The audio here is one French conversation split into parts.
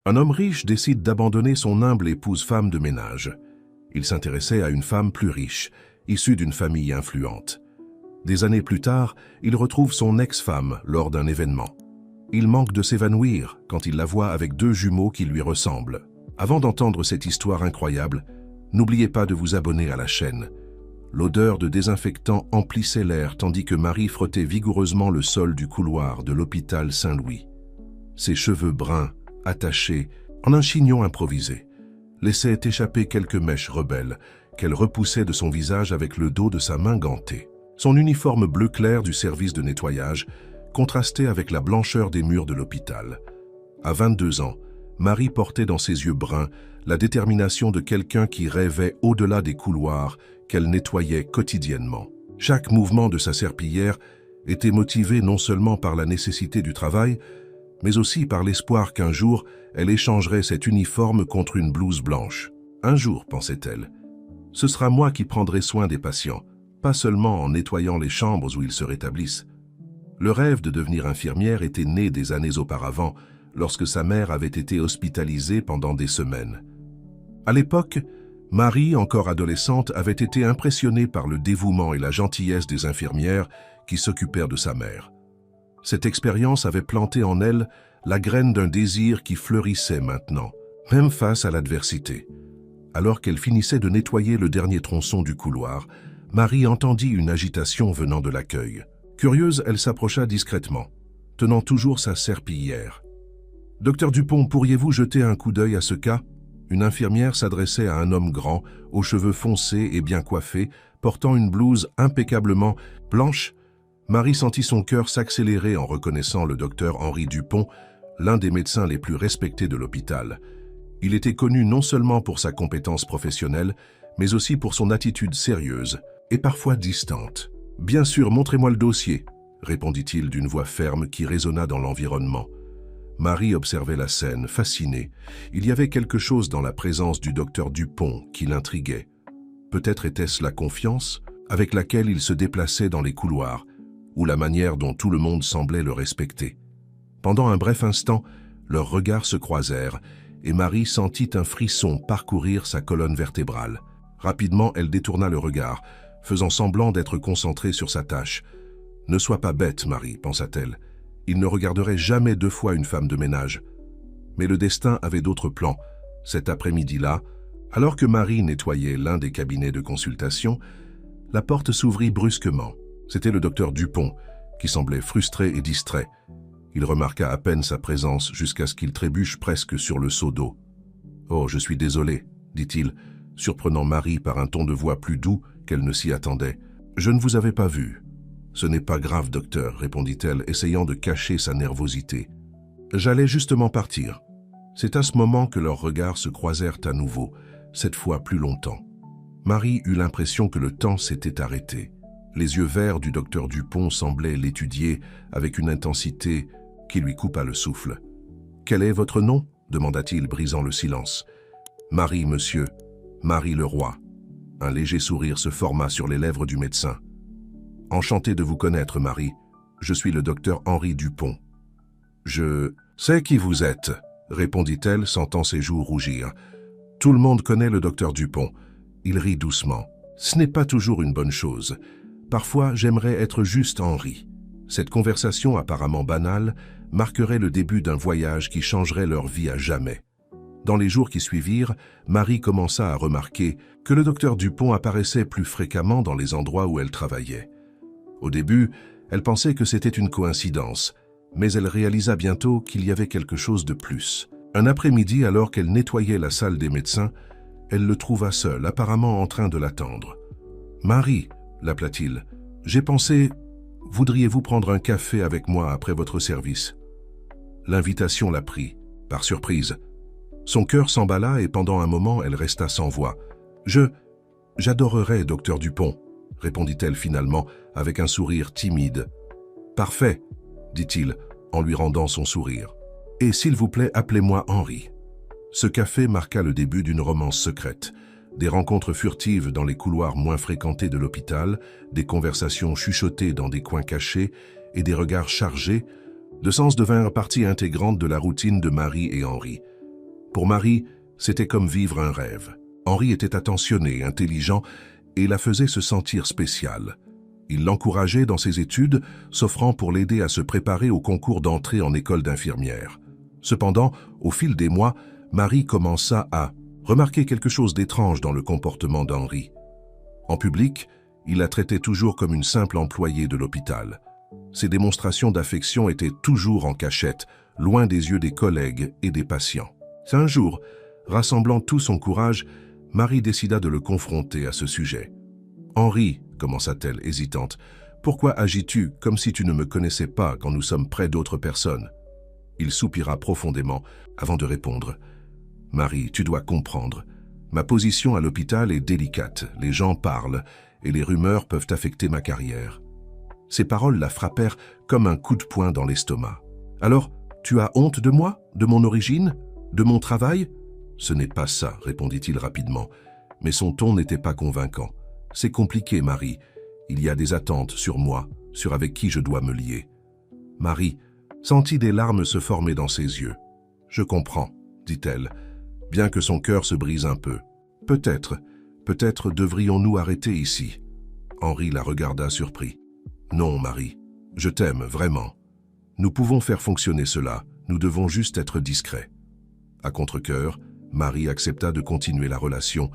Un homme riche décide d'abandonner son humble épouse femme de ménage. Il s'intéressait à une femme plus riche, issue d'une famille influente. Des années plus tard, il retrouve son ex-femme lors d'un événement. Il manque de s'évanouir quand il la voit avec deux jumeaux qui lui ressemblent. Avant d'entendre cette histoire incroyable, n'oubliez pas de vous abonner à la chaîne. L'odeur de désinfectant emplissait l'air tandis que Marie frottait vigoureusement le sol du couloir de l'hôpital Saint-Louis. Ses cheveux bruns, attachés en un chignon improvisé, laissaient échapper quelques mèches rebelles qu'elle repoussait de son visage avec le dos de sa main gantée. Son uniforme bleu clair du service de nettoyage contrastait avec la blancheur des murs de l'hôpital. À 22 ans, Marie portait dans ses yeux bruns la détermination de quelqu'un qui rêvait au-delà des couloirs qu'elle nettoyait quotidiennement. Chaque mouvement de sa serpillière était motivé non seulement par la nécessité du travail, mais aussi par l'espoir qu'un jour, elle échangerait cet uniforme contre une blouse blanche. Un jour, pensait-elle, ce sera moi qui prendrai soin des patients, pas seulement en nettoyant les chambres où ils se rétablissent. Le rêve de devenir infirmière était né des années auparavant, lorsque sa mère avait été hospitalisée pendant des semaines. À l'époque, Marie, encore adolescente, avait été impressionnée par le dévouement et la gentillesse des infirmières qui s'occupèrent de sa mère. Cette expérience avait planté en elle la graine d'un désir qui fleurissait maintenant, même face à l'adversité. Alors qu'elle finissait de nettoyer le dernier tronçon du couloir, Marie entendit une agitation venant de l'accueil. Curieuse, elle s'approcha discrètement, tenant toujours sa serpillière. « Docteur Dupont, pourriez-vous jeter un coup d'œil à ce cas ?» Une infirmière s'adressait à un homme grand, aux cheveux foncés et bien coiffés, portant une blouse impeccablement blanche. Marie sentit son cœur s'accélérer en reconnaissant le docteur Henri Dupont, l'un des médecins les plus respectés de l'hôpital. Il était connu non seulement pour sa compétence professionnelle, mais aussi pour son attitude sérieuse et parfois distante. « Bien sûr, montrez-moi le dossier », répondit-il d'une voix ferme qui résonna dans l'environnement. Marie observait la scène, fascinée. Il y avait quelque chose dans la présence du docteur Dupont qui l'intriguait. Peut-être était-ce la confiance avec laquelle il se déplaçait dans les couloirs, ou la manière dont tout le monde semblait le respecter. Pendant un bref instant, leurs regards se croisèrent, et Marie sentit un frisson parcourir sa colonne vertébrale. Rapidement, elle détourna le regard, faisant semblant d'être concentrée sur sa tâche. « Ne sois pas bête, Marie, pensa-t-elle. Il ne regarderait jamais deux fois une femme de ménage. » Mais le destin avait d'autres plans. Cet après-midi-là, alors que Marie nettoyait l'un des cabinets de consultation, la porte s'ouvrit brusquement. C'était le docteur Dupont, qui semblait frustré et distrait. Il remarqua à peine sa présence jusqu'à ce qu'il trébuche presque sur le seau d'eau. « Oh, je suis désolé, » dit-il, surprenant Marie par un ton de voix plus doux qu'elle ne s'y attendait. « Je ne vous avais pas vu. »« Ce n'est pas grave, docteur, » répondit-elle, essayant de cacher sa nervosité. « J'allais justement partir. » C'est à ce moment que leurs regards se croisèrent à nouveau, cette fois plus longtemps. Marie eut l'impression que le temps s'était arrêté. Les yeux verts du docteur Dupont semblaient l'étudier avec une intensité qui lui coupa le souffle. « Quel est votre nom ?» demanda-t-il, brisant le silence. « Marie, monsieur. Marie Leroy. » Un léger sourire se forma sur les lèvres du médecin. « Enchanté de vous connaître, Marie. Je suis le docteur Henri Dupont. »« Je sais qui vous êtes, » répondit-elle, sentant ses joues rougir. « Tout le monde connaît le docteur Dupont. » Il rit doucement. « Ce n'est pas toujours une bonne chose. Parfois, j'aimerais être juste Henri. » Cette conversation apparemment banale marquerait le début d'un voyage qui changerait leur vie à jamais. Dans les jours qui suivirent, Marie commença à remarquer que le docteur Dupont apparaissait plus fréquemment dans les endroits où elle travaillait. Au début, elle pensait que c'était une coïncidence, mais elle réalisa bientôt qu'il y avait quelque chose de plus. Un après-midi, alors qu'elle nettoyait la salle des médecins, elle le trouva seul, apparemment en train de l'attendre. « Marie » l'appela-t-il, « j'ai pensé, voudriez-vous prendre un café avec moi après votre service ?» L'invitation la prit, par surprise. Son cœur s'emballa et pendant un moment, elle resta sans voix. « J'adorerais, docteur Dupont, » répondit-elle finalement avec un sourire timide. « Parfait, » dit-il en lui rendant son sourire. « Et s'il vous plaît, appelez-moi Henri. » Ce café marqua le début d'une romance secrète. Des rencontres furtives dans les couloirs moins fréquentés de l'hôpital, des conversations chuchotées dans des coins cachés et des regards chargés, de sens devinrent partie intégrante de la routine de Marie et Henri. Pour Marie, c'était comme vivre un rêve. Henri était attentionné, intelligent et la faisait se sentir spéciale. Il l'encourageait dans ses études, s'offrant pour l'aider à se préparer au concours d'entrée en école d'infirmière. Cependant, au fil des mois, Marie commença à remarquer quelque chose d'étrange dans le comportement d'Henri. En public, il la traitait toujours comme une simple employée de l'hôpital. Ses démonstrations d'affection étaient toujours en cachette, loin des yeux des collègues et des patients. Un jour, rassemblant tout son courage, Marie décida de le confronter à ce sujet. « Henri, » commença-t-elle, hésitante, « pourquoi agis-tu comme si tu ne me connaissais pas quand nous sommes près d'autres personnes ?» Il soupira profondément avant de répondre. « Marie, tu dois comprendre. Ma position à l'hôpital est délicate. Les gens parlent et les rumeurs peuvent affecter ma carrière. » Ces paroles la frappèrent comme un coup de poing dans l'estomac. « Alors, tu as honte de moi, de mon origine, de mon travail ?»« Ce n'est pas ça, » répondit-il rapidement, mais son ton n'était pas convaincant. « C'est compliqué, Marie. Il y a des attentes sur moi, sur avec qui je dois me lier. » Marie sentit des larmes se former dans ses yeux. « Je comprends, » dit-elle, bien que son cœur se brise un peu. « Peut-être devrions-nous arrêter ici. » Henri la regarda surpris. « Non, Marie, je t'aime vraiment. Nous pouvons faire fonctionner cela, nous devons juste être discrets. » À contre-cœur, Marie accepta de continuer la relation,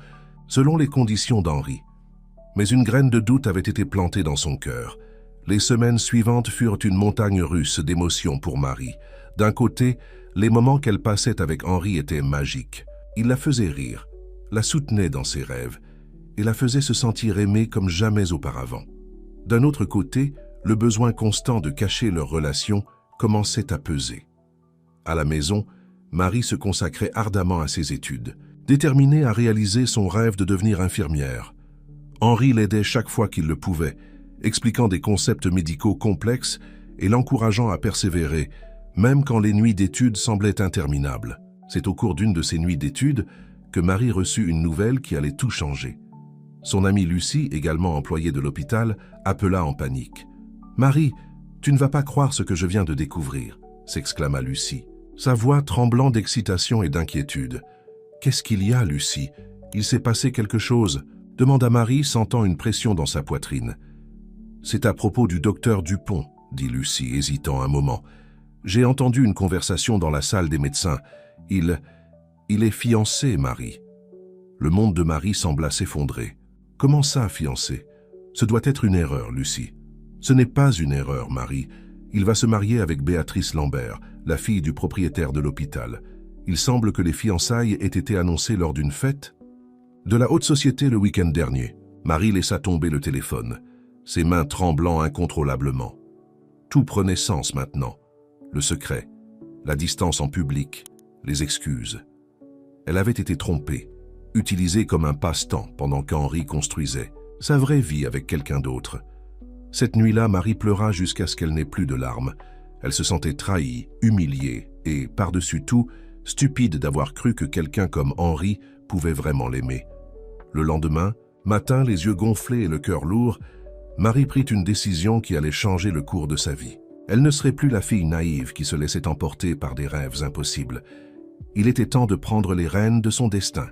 selon les conditions d'Henri. Mais une graine de doute avait été plantée dans son cœur. Les semaines suivantes furent une montagne russe d'émotions pour Marie. D'un côté, les moments qu'elle passait avec Henri étaient magiques. Il la faisait rire, la soutenait dans ses rêves et la faisait se sentir aimée comme jamais auparavant. D'un autre côté, le besoin constant de cacher leur relation commençait à peser. À la maison, Marie se consacrait ardemment à ses études, déterminée à réaliser son rêve de devenir infirmière. Henri l'aidait chaque fois qu'il le pouvait, expliquant des concepts médicaux complexes et l'encourageant à persévérer, même quand les nuits d'études semblaient interminables. C'est au cours d'une de ces nuits d'études que Marie reçut une nouvelle qui allait tout changer. Son amie Lucie, également employée de l'hôpital, appela en panique. « Marie, tu ne vas pas croire ce que je viens de découvrir » s'exclama Lucie, sa voix tremblant d'excitation et d'inquiétude. « Qu'est-ce qu'il y a, Lucie? Il s'est passé quelque chose ?» demanda Marie, sentant une pression dans sa poitrine. « C'est à propos du docteur Dupont, » dit Lucie, hésitant un moment. « J'ai entendu une conversation dans la salle des médecins. Il est fiancé, Marie. » Le monde de Marie sembla s'effondrer. « Comment ça, fiancé? Ce doit être une erreur, Lucie. » « Ce n'est pas une erreur, Marie. Il va se marier avec Béatrice Lambert, la fille du propriétaire de l'hôpital. Il semble que les fiançailles aient été annoncées lors d'une fête de la haute société le week-end dernier. » Marie laissa tomber le téléphone, ses mains tremblant incontrôlablement. Tout prenait sens maintenant. Le secret, la distance en public, les excuses. Elle avait été trompée, utilisée comme un passe-temps pendant qu'Henri construisait sa vraie vie avec quelqu'un d'autre. Cette nuit-là, Marie pleura jusqu'à ce qu'elle n'ait plus de larmes. Elle se sentait trahie, humiliée et, par-dessus tout, stupide d'avoir cru que quelqu'un comme Henri pouvait vraiment l'aimer. Le lendemain, matin, les yeux gonflés et le cœur lourd, Marie prit une décision qui allait changer le cours de sa vie. Elle ne serait plus la fille naïve qui se laissait emporter par des rêves impossibles. Il était temps de prendre les rênes de son destin.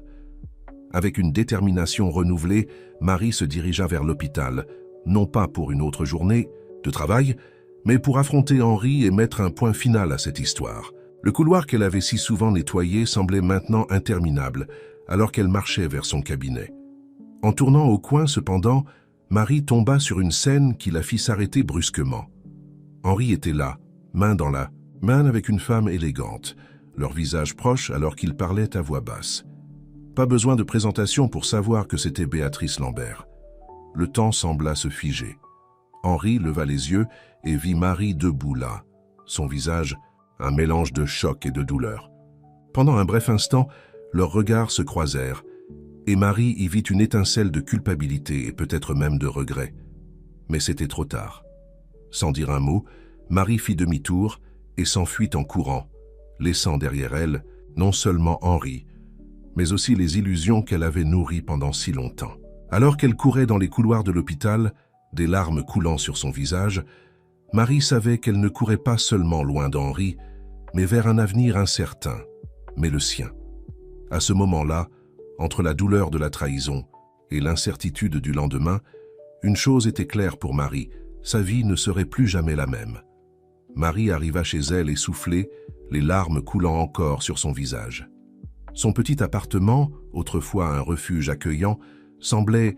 Avec une détermination renouvelée, Marie se dirigea vers l'hôpital, non pas pour une autre journée de travail, mais pour affronter Henri et mettre un point final à cette histoire. Le couloir qu'elle avait si souvent nettoyé semblait maintenant interminable, alors qu'elle marchait vers son cabinet. En tournant au coin, cependant, Marie tomba sur une scène qui la fit s'arrêter brusquement. Henri était là, main dans la main avec une femme élégante, leur visage proche alors qu'ils parlaient à voix basse. Pas besoin de présentation pour savoir que c'était Béatrice Lambert. Le temps sembla se figer. Henri leva les yeux et vit Marie debout là, son visage un mélange de choc et de douleur. Pendant un bref instant, leurs regards se croisèrent, et Marie y vit une étincelle de culpabilité et peut-être même de regret. Mais c'était trop tard. Sans dire un mot, Marie fit demi-tour et s'enfuit en courant, laissant derrière elle non seulement Henri, mais aussi les illusions qu'elle avait nourries pendant si longtemps. Alors qu'elle courait dans les couloirs de l'hôpital, des larmes coulant sur son visage, Marie savait qu'elle ne courait pas seulement loin d'Henri, mais vers un avenir incertain, mais le sien. À ce moment-là, entre la douleur de la trahison et l'incertitude du lendemain, une chose était claire pour Marie, sa vie ne serait plus jamais la même. Marie arriva chez elle essoufflée, les larmes coulant encore sur son visage. Son petit appartement, autrefois un refuge accueillant, semblait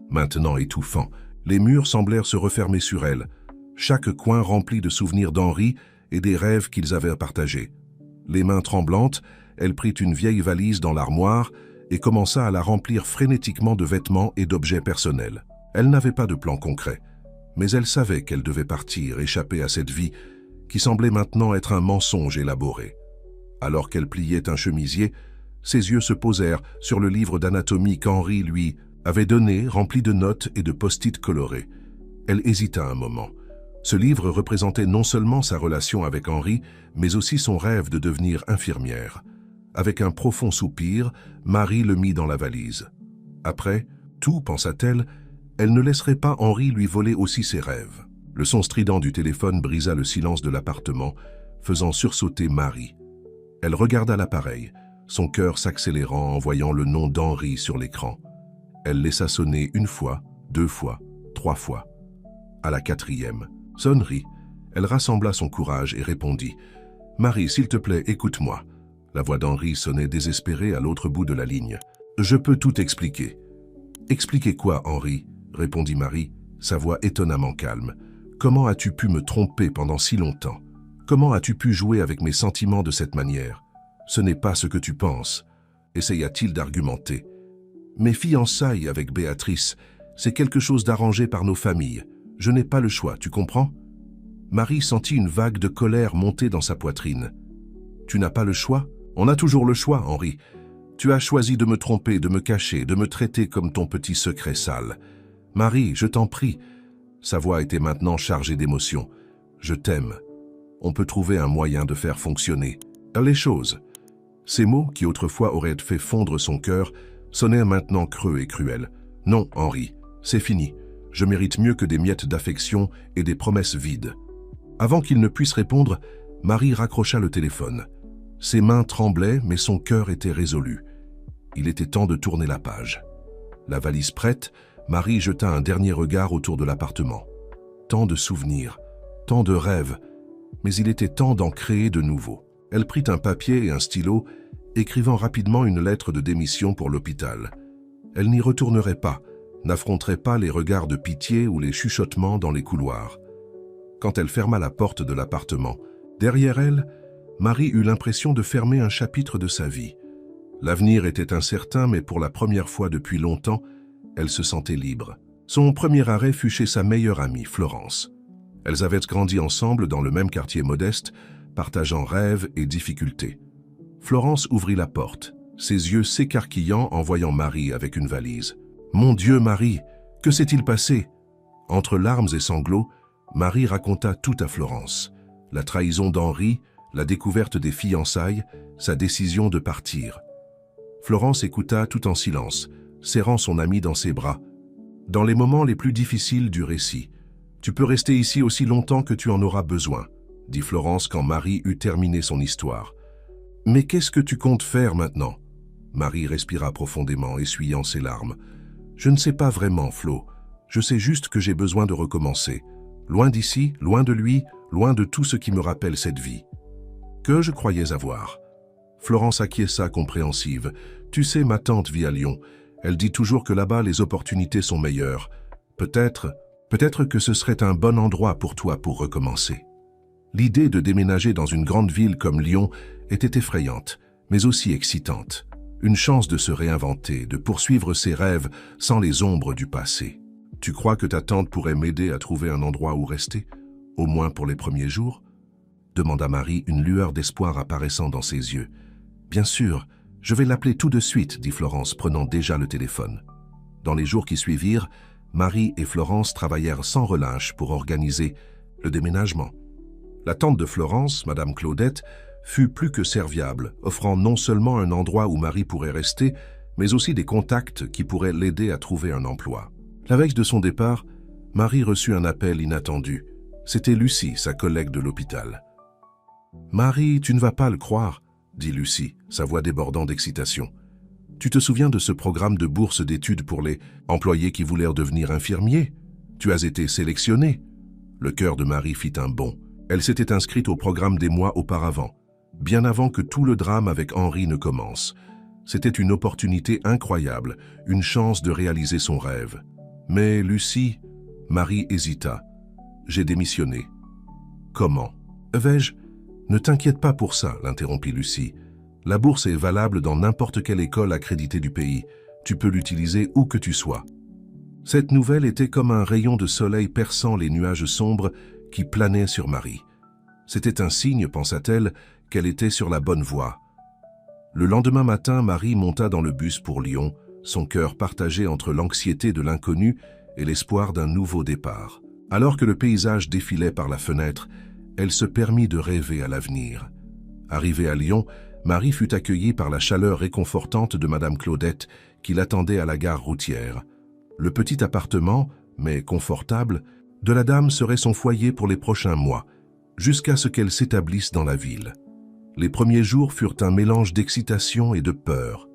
maintenant étouffant. Les murs semblèrent se refermer sur elle, chaque coin rempli de souvenirs d'Henri et des rêves qu'ils avaient partagés. Les mains tremblantes, elle prit une vieille valise dans l'armoire et commença à la remplir frénétiquement de vêtements et d'objets personnels. Elle n'avait pas de plan concret, mais elle savait qu'elle devait partir, échapper à cette vie qui semblait maintenant être un mensonge élaboré. Alors qu'elle pliait un chemisier, ses yeux se posèrent sur le livre d'anatomie qu'Henri lui avait donné, rempli de notes et de post-it colorés. Elle hésita un moment. Ce livre représentait non seulement sa relation avec Henri, mais aussi son rêve de devenir infirmière. Avec un profond soupir, Marie le mit dans la valise. Après, tout, pensa-t-elle, elle ne laisserait pas Henri lui voler aussi ses rêves. Le son strident du téléphone brisa le silence de l'appartement, faisant sursauter Marie. Elle regarda l'appareil, son cœur s'accélérant en voyant le nom d'Henri sur l'écran. Elle laissa sonner une fois, 2 fois, 3 fois. À la 4e, sonnerie. Elle rassembla son courage et répondit « Marie, s'il te plaît, écoute-moi. » La voix d'Henri sonnait désespérée à l'autre bout de la ligne. « Je peux tout expliquer. »« Expliquer quoi, Henri ?» répondit Marie, sa voix étonnamment calme. « Comment as-tu pu me tromper pendant si longtemps? Comment as-tu pu jouer avec mes sentiments de cette manière? Ce n'est pas ce que tu penses. » essaya-t-il d'argumenter. « Mes fiançailles avec Béatrice, c'est quelque chose d'arrangé par nos familles. Je n'ai pas le choix, tu comprends ?» Marie sentit une vague de colère monter dans sa poitrine. « Tu n'as pas le choix? On a toujours le choix, Henri. Tu as choisi de me tromper, de me cacher, de me traiter comme ton petit secret sale. Marie, je t'en prie. » Sa voix était maintenant chargée d'émotion. « Je t'aime. On peut trouver un moyen de faire fonctionner les choses. » Ces mots, qui autrefois auraient fait fondre son cœur, sonnèrent maintenant creux et cruels. « Non, Henri, c'est fini. Je mérite mieux que des miettes d'affection et des promesses vides. » Avant qu'il ne puisse répondre, Marie raccrocha le téléphone. Ses mains tremblaient, mais son cœur était résolu. Il était temps de tourner la page. La valise prête, Marie jeta un dernier regard autour de l'appartement. Tant de souvenirs, tant de rêves, mais il était temps d'en créer de nouveaux. Elle prit un papier et un stylo, écrivant rapidement une lettre de démission pour l'hôpital. Elle n'y retournerait pas, n'affronterait pas les regards de pitié ou les chuchotements dans les couloirs. Quand elle ferma la porte de l'appartement, derrière elle, Marie eut l'impression de fermer un chapitre de sa vie. L'avenir était incertain, mais pour la première fois depuis longtemps, elle se sentait libre. Son premier arrêt fut chez sa meilleure amie, Florence. Elles avaient grandi ensemble dans le même quartier modeste, partageant rêves et difficultés. Florence ouvrit la porte, ses yeux s'écarquillant en voyant Marie avec une valise. « Mon Dieu, Marie, que s'est-il passé ?» Entre larmes et sanglots, Marie raconta tout à Florence. La trahison d'Henri, la découverte des fiançailles, sa décision de partir. Florence écouta tout en silence, serrant son amie dans ses bras. Dans les moments les plus difficiles du récit, « Tu peux rester ici aussi longtemps que tu en auras besoin », dit Florence quand Marie eut terminé son histoire. « Mais qu'est-ce que tu comptes faire maintenant ?» Marie respira profondément, essuyant ses larmes. « Je ne sais pas vraiment, Flo. Je sais juste que j'ai besoin de recommencer. Loin d'ici, loin de lui, loin de tout ce qui me rappelle cette vie. » Que je croyais avoir. Florence acquiesça compréhensive. « Tu sais, ma tante vit à Lyon. Elle dit toujours que là-bas, les opportunités sont meilleures. Peut-être que ce serait un bon endroit pour toi pour recommencer. » L'idée de déménager dans une grande ville comme Lyon était effrayante, mais aussi excitante. Une chance de se réinventer, de poursuivre ses rêves sans les ombres du passé. « Tu crois que ta tante pourrait m'aider à trouver un endroit où rester, au moins pour les premiers jours ?» demanda Marie, une lueur d'espoir apparaissant dans ses yeux. « Bien sûr, je vais l'appeler tout de suite, » dit Florence, prenant déjà le téléphone. Dans les jours qui suivirent, Marie et Florence travaillèrent sans relâche pour organiser le déménagement. La tante de Florence, Madame Claudette, fut plus que serviable, offrant non seulement un endroit où Marie pourrait rester, mais aussi des contacts qui pourraient l'aider à trouver un emploi. La veille de son départ, Marie reçut un appel inattendu. C'était Lucie, sa collègue de l'hôpital. « Marie, tu ne vas pas le croire. dit Lucie, sa voix débordant d'excitation. Tu te souviens de ce programme de bourse d'études pour les employés qui voulaient devenir infirmiers? Tu as été sélectionné. Le cœur de Marie fit un bond. Elle s'était inscrite au programme des mois auparavant, bien avant que tout le drame avec Henri ne commence. C'était une opportunité incroyable, une chance de réaliser son rêve. Mais Lucie, Marie hésita. J'ai démissionné. Comment? Vais-je? Ne t'inquiète pas pour ça, l'interrompit Lucie. La bourse est valable dans n'importe quelle école accréditée du pays. Tu peux l'utiliser où que tu sois. Cette nouvelle était comme un rayon de soleil perçant les nuages sombres qui planaient sur Marie. C'était un signe, pensa-t-elle, qu'elle était sur la bonne voie. Le lendemain matin, Marie monta dans le bus pour Lyon, son cœur partagé entre l'anxiété de l'inconnu et l'espoir d'un nouveau départ. Alors que le paysage défilait par la fenêtre, elle se permit de rêver à l'avenir. Arrivée à Lyon, Marie fut accueillie par la chaleur réconfortante de Madame Claudette qui l'attendait à la gare routière. Le petit appartement, mais confortable, de la dame serait son foyer pour les prochains mois, jusqu'à ce qu'elle s'établisse dans la ville. Les premiers jours furent un mélange d'excitation et de peur.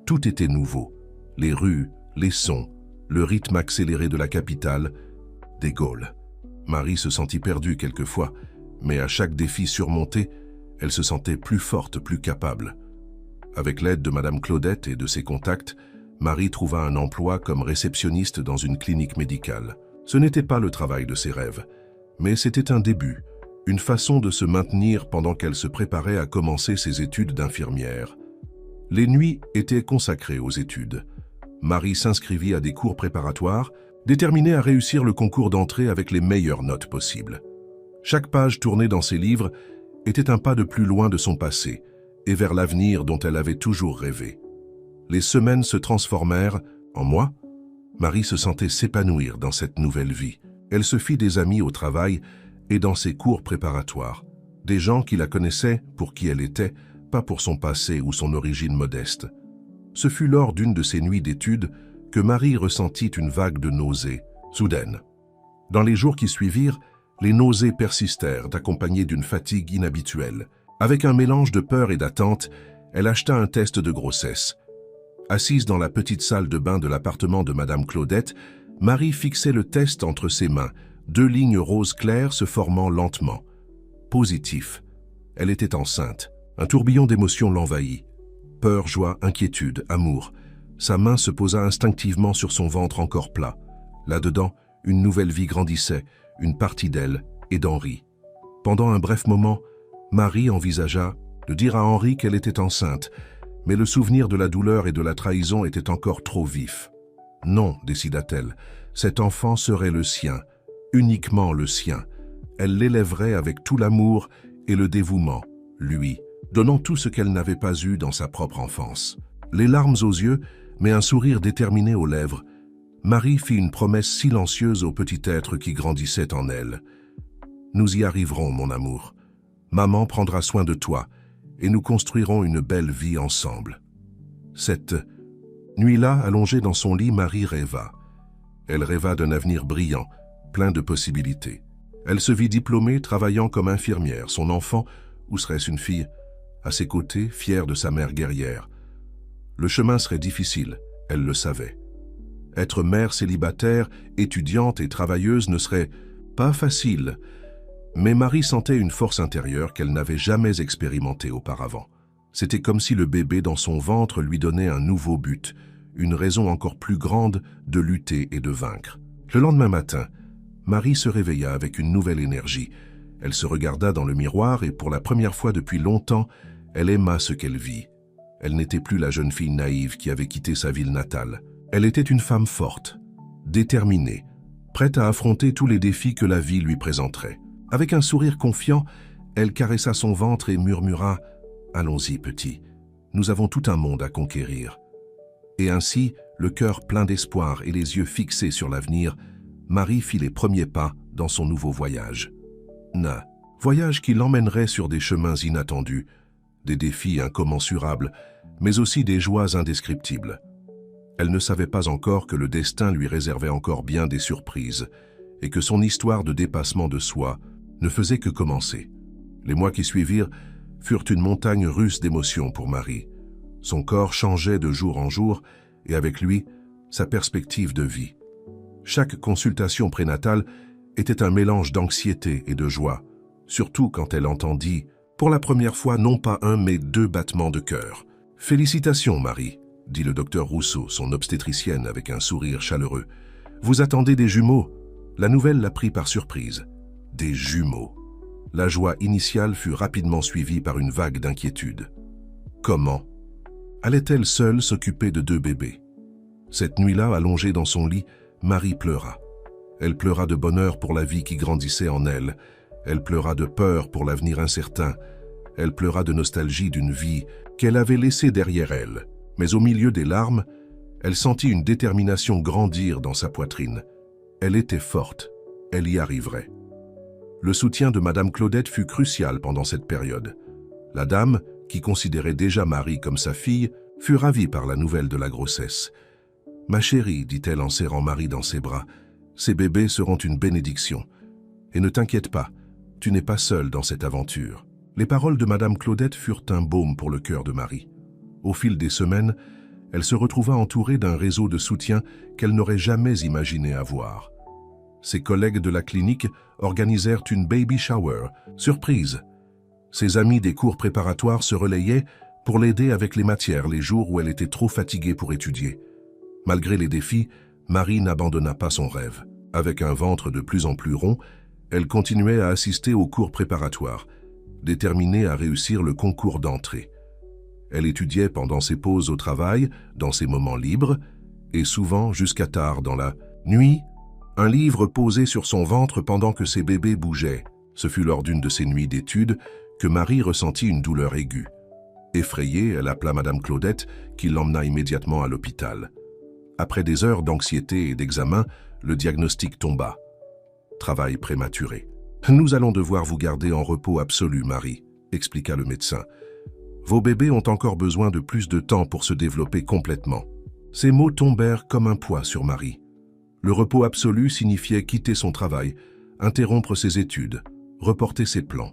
Tout était nouveau. Les rues, les sons, le rythme accéléré de la capitale, des Gaules. Marie se sentit perdue quelquefois, mais à chaque défi surmonté, elle se sentait plus forte, plus capable. Avec l'aide de Madame Claudette et de ses contacts, Marie trouva un emploi comme réceptionniste dans une clinique médicale. Ce n'était pas le travail de ses rêves, mais c'était un début, une façon de se maintenir pendant qu'elle se préparait à commencer ses études d'infirmière. Les nuits étaient consacrées aux études. Marie s'inscrivit à des cours préparatoires, déterminée à réussir le concours d'entrée avec les meilleures notes possibles. Chaque page tournée dans ses livres était un pas de plus loin de son passé et vers l'avenir dont elle avait toujours rêvé. Les semaines se transformèrent en mois. Marie se sentait s'épanouir dans cette nouvelle vie. Elle se fit des amis au travail et dans ses cours préparatoires. Des gens qui la connaissaient pour qui elle était, pas pour son passé ou son origine modeste. Ce fut lors d'une de ces nuits d'études que Marie ressentit une vague de nausées, soudaine. Dans les jours qui suivirent, les nausées persistèrent, accompagnées d'une fatigue inhabituelle. Avec un mélange de peur et d'attente, elle acheta un test de grossesse. Assise dans la petite salle de bain de l'appartement de Madame Claudette, Marie fixait le test entre ses mains, 2 lignes roses claires se formant lentement. Positif. Elle était enceinte. Un tourbillon d'émotions l'envahit. Peur, joie, inquiétude, amour. Sa main se posa instinctivement sur son ventre encore plat. Là-dedans, une nouvelle vie grandissait, une partie d'elle et d'Henri. Pendant un bref moment, Marie envisagea de dire à Henri qu'elle était enceinte, mais le souvenir de la douleur et de la trahison était encore trop vif. Non, décida-t-elle, cet enfant serait le sien, uniquement le sien. Elle l'élèverait avec tout l'amour et le dévouement, lui, donnant tout ce qu'elle n'avait pas eu dans sa propre enfance. Les larmes aux yeux, mais un sourire déterminé aux lèvres, Marie fit une promesse silencieuse au petit être qui grandissait en elle. « Nous y arriverons, mon amour. Maman prendra soin de toi et nous construirons une belle vie ensemble. » Cette nuit-là, allongée dans son lit, Marie rêva. Elle rêva d'un avenir brillant, plein de possibilités. Elle se vit diplômée, travaillant comme infirmière. Son enfant, ou serait-ce une fille, à ses côtés, fière de sa mère guerrière. Le chemin serait difficile, elle le savait. Être mère célibataire, étudiante et travailleuse ne serait pas facile, mais Marie sentait une force intérieure qu'elle n'avait jamais expérimentée auparavant. C'était comme si le bébé dans son ventre lui donnait un nouveau but, une raison encore plus grande de lutter et de vaincre. Le lendemain matin, Marie se réveilla avec une nouvelle énergie. Elle se regarda dans le miroir et pour la première fois depuis longtemps, elle aima ce qu'elle vit. Elle n'était plus la jeune fille naïve qui avait quitté sa ville natale. Elle était une femme forte, déterminée, prête à affronter tous les défis que la vie lui présenterait. Avec un sourire confiant, elle caressa son ventre et murmura « Allons-y, petit, nous avons tout un monde à conquérir. » Et ainsi, le cœur plein d'espoir et les yeux fixés sur l'avenir, Marie fit les premiers pas dans son nouveau voyage. Voyage qui l'emmènerait sur des chemins inattendus, des défis incommensurables, mais aussi des joies indescriptibles. Elle ne savait pas encore que le destin lui réservait encore bien des surprises et que son histoire de dépassement de soi ne faisait que commencer. Les mois qui suivirent, furent une montagne russe d'émotions pour Marie. Son corps changeait de jour en jour et avec lui, sa perspective de vie. Chaque consultation prénatale était un mélange d'anxiété et de joie, surtout quand elle entendit, pour la première fois, non pas un mais 2 battements de cœur. « Félicitations, Marie », dit le docteur Rousseau, son obstétricienne, avec un sourire chaleureux. « Vous attendez des jumeaux ?» La nouvelle l'a pris par surprise. Des jumeaux. La joie initiale fut rapidement suivie par une vague d'inquiétude. Comment allait-elle seule s'occuper de 2 bébés? Cette nuit-là, allongée dans son lit, Marie pleura. Elle pleura de bonheur pour la vie qui grandissait en elle. Elle pleura de peur pour l'avenir incertain. Elle pleura de nostalgie d'une vie qu'elle avait laissée derrière elle. Mais au milieu des larmes, elle sentit une détermination grandir dans sa poitrine. Elle était forte. Elle y arriverait. Le soutien de Madame Claudette fut crucial pendant cette période. La dame, qui considérait déjà Marie comme sa fille, fut ravie par la nouvelle de la grossesse. « Ma chérie, dit-elle en serrant Marie dans ses bras, ces bébés seront une bénédiction. Et ne t'inquiète pas, tu n'es pas seule dans cette aventure. » Les paroles de Madame Claudette furent un baume pour le cœur de Marie. Au fil des semaines, elle se retrouva entourée d'un réseau de soutien qu'elle n'aurait jamais imaginé avoir. Ses collègues de la clinique organisèrent une baby shower, surprise. Ses amis des cours préparatoires se relayaient pour l'aider avec les matières les jours où elle était trop fatiguée pour étudier. Malgré les défis, Marie n'abandonna pas son rêve. Avec un ventre de plus en plus rond, elle continuait à assister aux cours préparatoires, déterminée à réussir le concours d'entrée. Elle étudiait pendant ses pauses au travail, dans ses moments libres, et souvent jusqu'à tard dans la nuit, un livre posé sur son ventre pendant que ses bébés bougeaient. Ce fut lors d'une de ces nuits d'études que Marie ressentit une douleur aiguë. Effrayée, elle appela Madame Claudette, qui l'emmena immédiatement à l'hôpital. Après des heures d'anxiété et d'examen, le diagnostic tomba. Travail prématuré. « Nous allons devoir vous garder en repos absolu, Marie », expliqua le médecin. « Vos bébés ont encore besoin de plus de temps pour se développer complètement. » Ces mots tombèrent comme un poids sur Marie. Le repos absolu signifiait quitter son travail, interrompre ses études, reporter ses plans.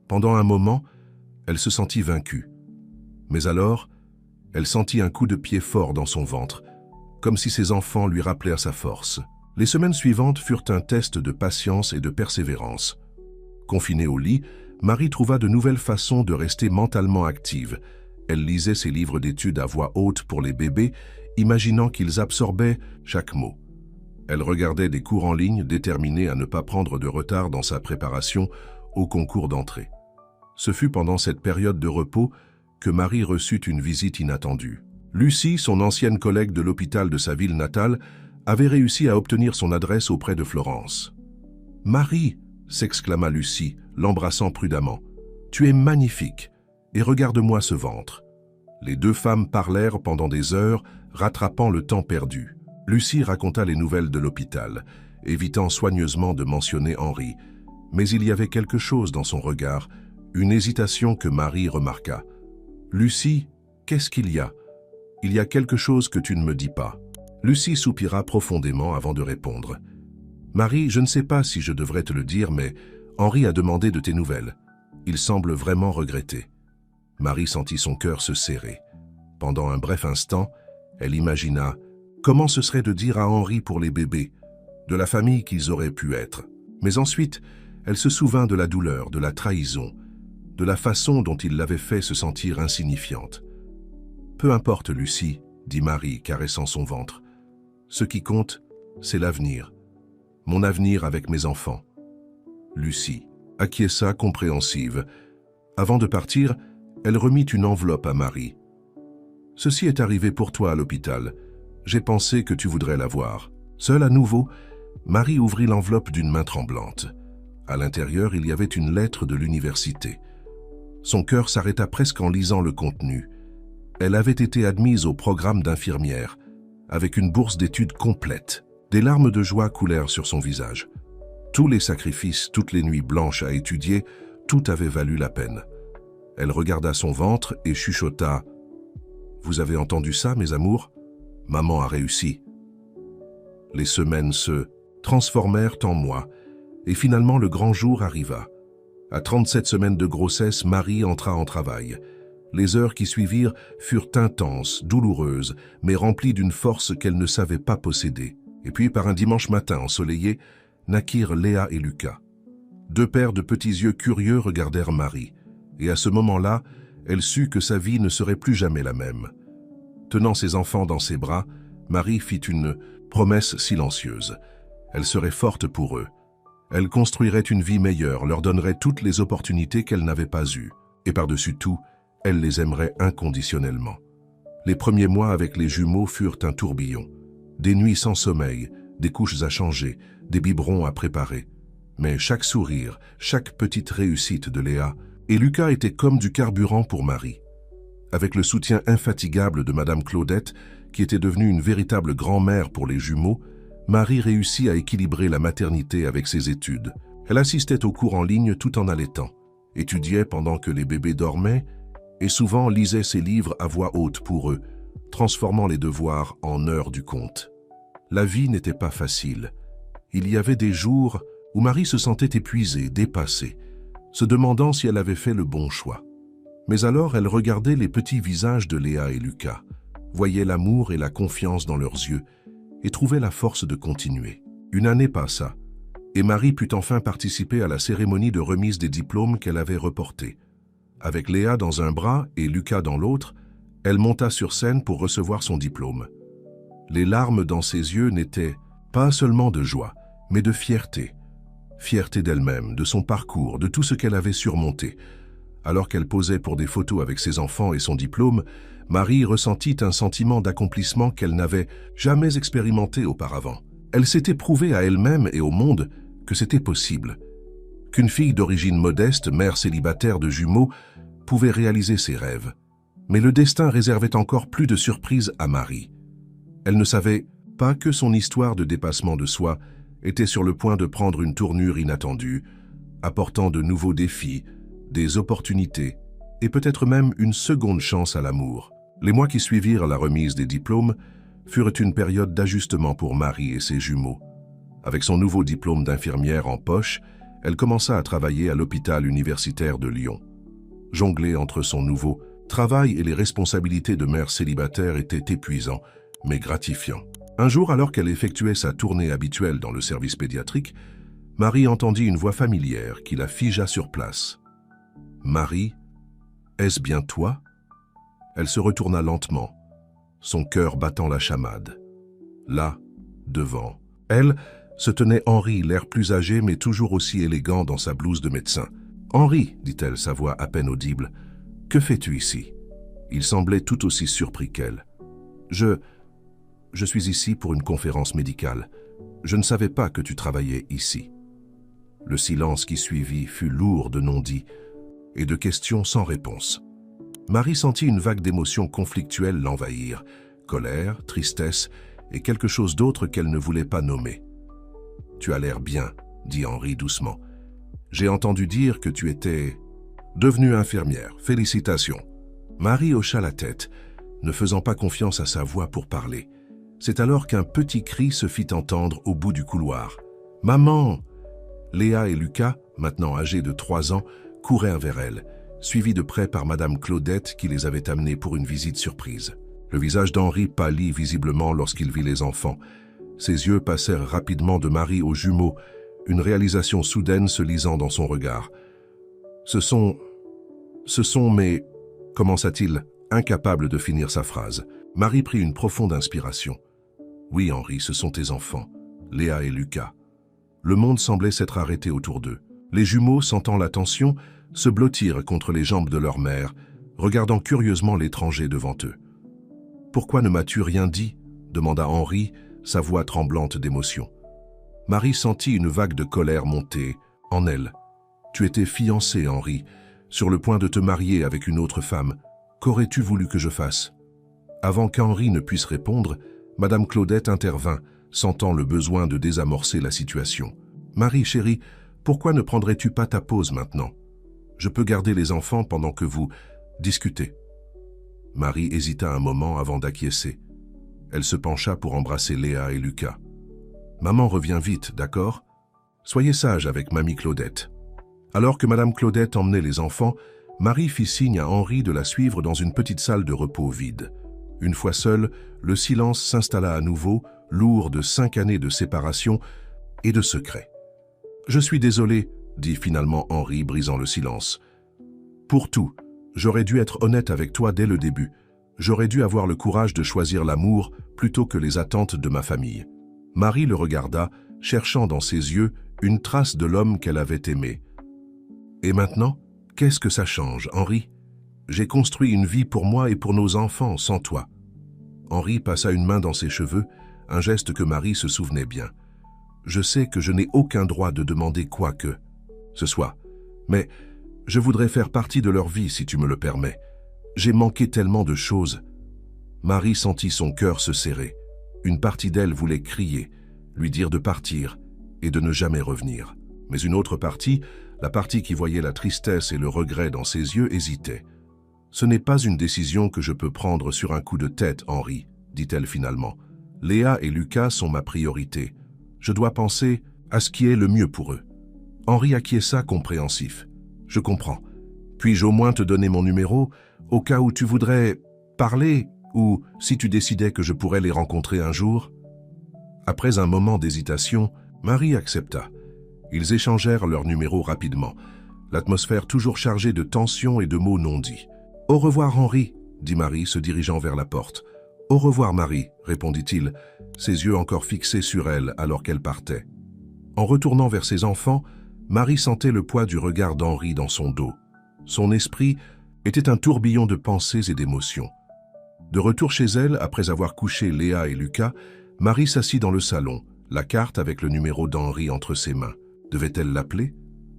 Pendant un moment, elle se sentit vaincue. Mais alors, elle sentit un coup de pied fort dans son ventre, comme si ses enfants lui rappelèrent sa force. Les semaines suivantes furent un test de patience et de persévérance. Confinée au lit, Marie trouva de nouvelles façons de rester mentalement active. Elle lisait ses livres d'études à voix haute pour les bébés, imaginant qu'ils absorbaient chaque mot. Elle regardait des cours en ligne, déterminée à ne pas prendre de retard dans sa préparation au concours d'entrée. Ce fut pendant cette période de repos que Marie reçut une visite inattendue. Lucie, son ancienne collègue de l'hôpital de sa ville natale, avait réussi à obtenir son adresse auprès de Florence. « Marie !» s'exclama Lucie, l'embrassant prudemment. « Tu es magnifique, et regarde-moi ce ventre. » Les 2 femmes parlèrent pendant des heures, rattrapant le temps perdu. Lucie raconta les nouvelles de l'hôpital, évitant soigneusement de mentionner Henri. Mais il y avait quelque chose dans son regard, une hésitation que Marie remarqua. « Lucie, qu'est-ce qu'il y a ? Il y a quelque chose que tu ne me dis pas. » Lucie soupira profondément avant de répondre. « Marie, je ne sais pas si je devrais te le dire, mais Henri a demandé de tes nouvelles. Il semble vraiment regretter. » Marie sentit son cœur se serrer. Pendant un bref instant, elle imagina comment ce serait de dire à Henri pour les bébés, de la famille qu'ils auraient pu être. Mais ensuite, elle se souvint de la douleur, de la trahison, de la façon dont il l'avait fait se sentir insignifiante. « Peu importe, Lucie, » dit Marie, caressant son ventre. « Ce qui compte, c'est l'avenir. Mon avenir avec mes enfants. » Lucie acquiesça compréhensive. Avant de partir, elle remit une enveloppe à Marie. « Ceci est arrivé pour toi à l'hôpital. J'ai pensé que tu voudrais la voir. » Seule à nouveau, Marie ouvrit l'enveloppe d'une main tremblante. À l'intérieur, il y avait une lettre de l'université. Son cœur s'arrêta presque en lisant le contenu. Elle avait été admise au programme d'infirmière, avec une bourse d'études complète. Des larmes de joie coulèrent sur son visage. Tous les sacrifices, toutes les nuits blanches à étudier, tout avait valu la peine. Elle regarda son ventre et chuchota « Vous avez entendu ça, mes amours ? Maman a réussi. » Les semaines se transformèrent en mois, et finalement le grand jour arriva. À 37 semaines de grossesse, Marie entra en travail. Les heures qui suivirent furent intenses, douloureuses, mais remplies d'une force qu'elle ne savait pas posséder. Et puis, par un dimanche matin ensoleillé, naquirent Léa et Lucas. Deux paires de petits yeux curieux regardèrent Marie, et à ce moment-là, elle sut que sa vie ne serait plus jamais la même. Tenant ses enfants dans ses bras, Marie fit une promesse silencieuse. Elle serait forte pour eux. Elle construirait une vie meilleure, leur donnerait toutes les opportunités qu'elle n'avait pas eues. Et par-dessus tout, elle les aimerait inconditionnellement. Les premiers mois avec les jumeaux furent un tourbillon. Des nuits sans sommeil, des couches à changer, des biberons à préparer. Mais chaque sourire, chaque petite réussite de Léa et Lucas était comme du carburant pour Marie. Avec le soutien infatigable de Madame Claudette, qui était devenue une véritable grand-mère pour les jumeaux, Marie réussit à équilibrer la maternité avec ses études. Elle assistait aux cours en ligne tout en allaitant, étudiait pendant que les bébés dormaient et souvent lisait ses livres à voix haute pour eux, transformant les devoirs en heures du conte. La vie n'était pas facile. Il y avait des jours où Marie se sentait épuisée, dépassée, se demandant si elle avait fait le bon choix. Mais alors elle regardait les petits visages de Léa et Lucas, voyait l'amour et la confiance dans leurs yeux et trouvait la force de continuer. Une année passa, et Marie put enfin participer à la cérémonie de remise des diplômes qu'elle avait reportés. Avec Léa dans un bras et Lucas dans l'autre, elle monta sur scène pour recevoir son diplôme. Les larmes dans ses yeux n'étaient pas seulement de joie, mais de fierté. Fierté d'elle-même, de son parcours, de tout ce qu'elle avait surmonté. Alors qu'elle posait pour des photos avec ses enfants et son diplôme, Marie ressentit un sentiment d'accomplissement qu'elle n'avait jamais expérimenté auparavant. Elle s'était prouvée à elle-même et au monde que c'était possible, qu'une fille d'origine modeste, mère célibataire de jumeaux, pouvait réaliser ses rêves. Mais le destin réservait encore plus de surprises à Marie. Elle ne savait pas que son histoire de dépassement de soi était sur le point de prendre une tournure inattendue, apportant de nouveaux défis, des opportunités et peut-être même une seconde chance à l'amour. Les mois qui suivirent la remise des diplômes furent une période d'ajustement pour Marie et ses jumeaux. Avec son nouveau diplôme d'infirmière en poche, elle commença à travailler à l'hôpital universitaire de Lyon. Jongler entre son nouveau travail et les responsabilités de mère célibataire était épuisant, mais gratifiant. Un jour, alors qu'elle effectuait sa tournée habituelle dans le service pédiatrique, Marie entendit une voix familière qui la figea sur place. « Marie, est-ce bien toi ?» Elle se retourna lentement, son cœur battant la chamade. Là, devant elle, se tenait Henri, l'air plus âgé mais toujours aussi élégant dans sa blouse de médecin. « Henri, dit-elle, sa voix à peine audible, que fais-tu ici ?» Il semblait tout aussi surpris qu'elle. « Je suis ici pour une conférence médicale. Je ne savais pas que tu travaillais ici. » Le silence qui suivit fut lourd de non-dits et de questions sans réponse. Marie sentit une vague d'émotions conflictuelles l'envahir, colère, tristesse et quelque chose d'autre qu'elle ne voulait pas nommer. « Tu as l'air bien, » dit Henri doucement. « J'ai entendu dire que tu étais devenue infirmière. Félicitations. » Marie hocha la tête, ne faisant pas confiance à sa voix pour parler. C'est alors qu'un petit cri se fit entendre au bout du couloir. « Maman !» Léa et Lucas, maintenant âgés de 3 ans, courèrent vers elle, suivis de près par Madame Claudette qui les avait amenés pour une visite surprise. Le visage d'Henri pâlit visiblement lorsqu'il vit les enfants. Ses yeux passèrent rapidement de Marie aux jumeaux, une réalisation soudaine se lisant dans son regard. « Ce sont mes... » commença-t-il, incapable de finir sa phrase. Marie prit une profonde inspiration. « Oui, Henri, ce sont tes enfants, Léa et Lucas. » Le monde semblait s'être arrêté autour d'eux. Les jumeaux, sentant la tension, se blottirent contre les jambes de leur mère, regardant curieusement l'étranger devant eux. « Pourquoi ne m'as-tu rien dit ?» demanda Henri, sa voix tremblante d'émotion. Marie sentit une vague de colère monter en elle. « Tu étais fiancé, Henri, sur le point de te marier avec une autre femme. Qu'aurais-tu voulu que je fasse ?» Avant qu'Henri ne puisse répondre, Madame Claudette intervint, sentant le besoin de désamorcer la situation. « Marie, chérie, pourquoi ne prendrais-tu pas ta pause maintenant? Je peux garder les enfants pendant que vous discutez. » Marie hésita un moment avant d'acquiescer. Elle se pencha pour embrasser Léa et Lucas. « Maman revient vite, d'accord? Soyez sage avec mamie Claudette. » Alors que Madame Claudette emmenait les enfants, Marie fit signe à Henri de la suivre dans une petite salle de repos vide. Une fois seul, le silence s'installa à nouveau, lourd de 5 années de séparation et de secrets. « Je suis désolé, » dit finalement Henri, brisant le silence. « Pour tout, j'aurais dû être honnête avec toi dès le début. J'aurais dû avoir le courage de choisir l'amour plutôt que les attentes de ma famille. » Marie le regarda, cherchant dans ses yeux une trace de l'homme qu'elle avait aimé. « Et maintenant, qu'est-ce que ça change, Henri ? J'ai construit une vie pour moi et pour nos enfants sans toi. » Henri passa une main dans ses cheveux, un geste que Marie se souvenait bien. « Je sais que je n'ai aucun droit de demander quoi que ce soit, mais je voudrais faire partie de leur vie si tu me le permets. J'ai manqué tellement de choses. » Marie sentit son cœur se serrer. Une partie d'elle voulait crier, lui dire de partir et de ne jamais revenir. Mais une autre partie, la partie qui voyait la tristesse et le regret dans ses yeux, hésitait. « Ce n'est pas une décision que je peux prendre sur un coup de tête, Henri, » dit-elle finalement. « Léa et Lucas sont ma priorité. Je dois penser à ce qui est le mieux pour eux. » Henri acquiesça compréhensif. « Je comprends. Puis-je au moins te donner mon numéro, au cas où tu voudrais parler, ou si tu décidais que je pourrais les rencontrer un jour ?» Après un moment d'hésitation, Marie accepta. Ils échangèrent leurs numéros rapidement, l'atmosphère toujours chargée de tensions et de mots non dits. « Au revoir, Henri, » dit Marie, se dirigeant vers la porte. « Au revoir, Marie, » répondit-il, ses yeux encore fixés sur elle alors qu'elle partait. En retournant vers ses enfants, Marie sentait le poids du regard d'Henri dans son dos. Son esprit était un tourbillon de pensées et d'émotions. De retour chez elle, après avoir couché Léa et Lucas, Marie s'assit dans le salon, la carte avec le numéro d'Henri entre ses mains. Devait-elle l'appeler?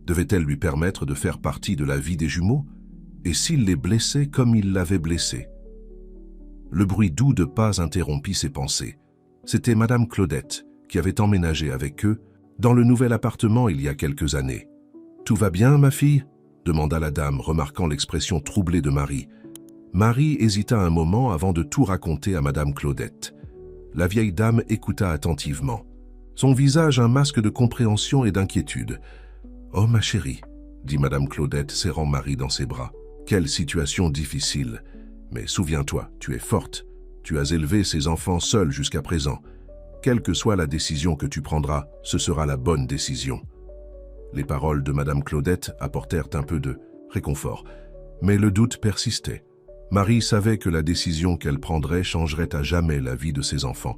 Devait-elle lui permettre de faire partie de la vie des jumeaux? Et s'il les blessait comme il l'avait blessé? Le bruit doux de pas interrompit ses pensées. C'était Madame Claudette, qui avait emménagé avec eux dans le nouvel appartement il y a quelques années. « Tout va bien, ma fille ?» demanda la dame, remarquant l'expression troublée de Marie. Marie hésita un moment avant de tout raconter à Madame Claudette. La vieille dame écouta attentivement. Son visage un masque de compréhension et d'inquiétude. « Oh, ma chérie, » dit Madame Claudette, serrant Marie dans ses bras. « Quelle situation difficile. Mais souviens-toi, tu es forte. Tu as élevé ces enfants seuls jusqu'à présent. Quelle que soit la décision que tu prendras, ce sera la bonne décision. » Les paroles de Madame Claudette apportèrent un peu de réconfort, mais le doute persistait. Marie savait que la décision qu'elle prendrait changerait à jamais la vie de ses enfants.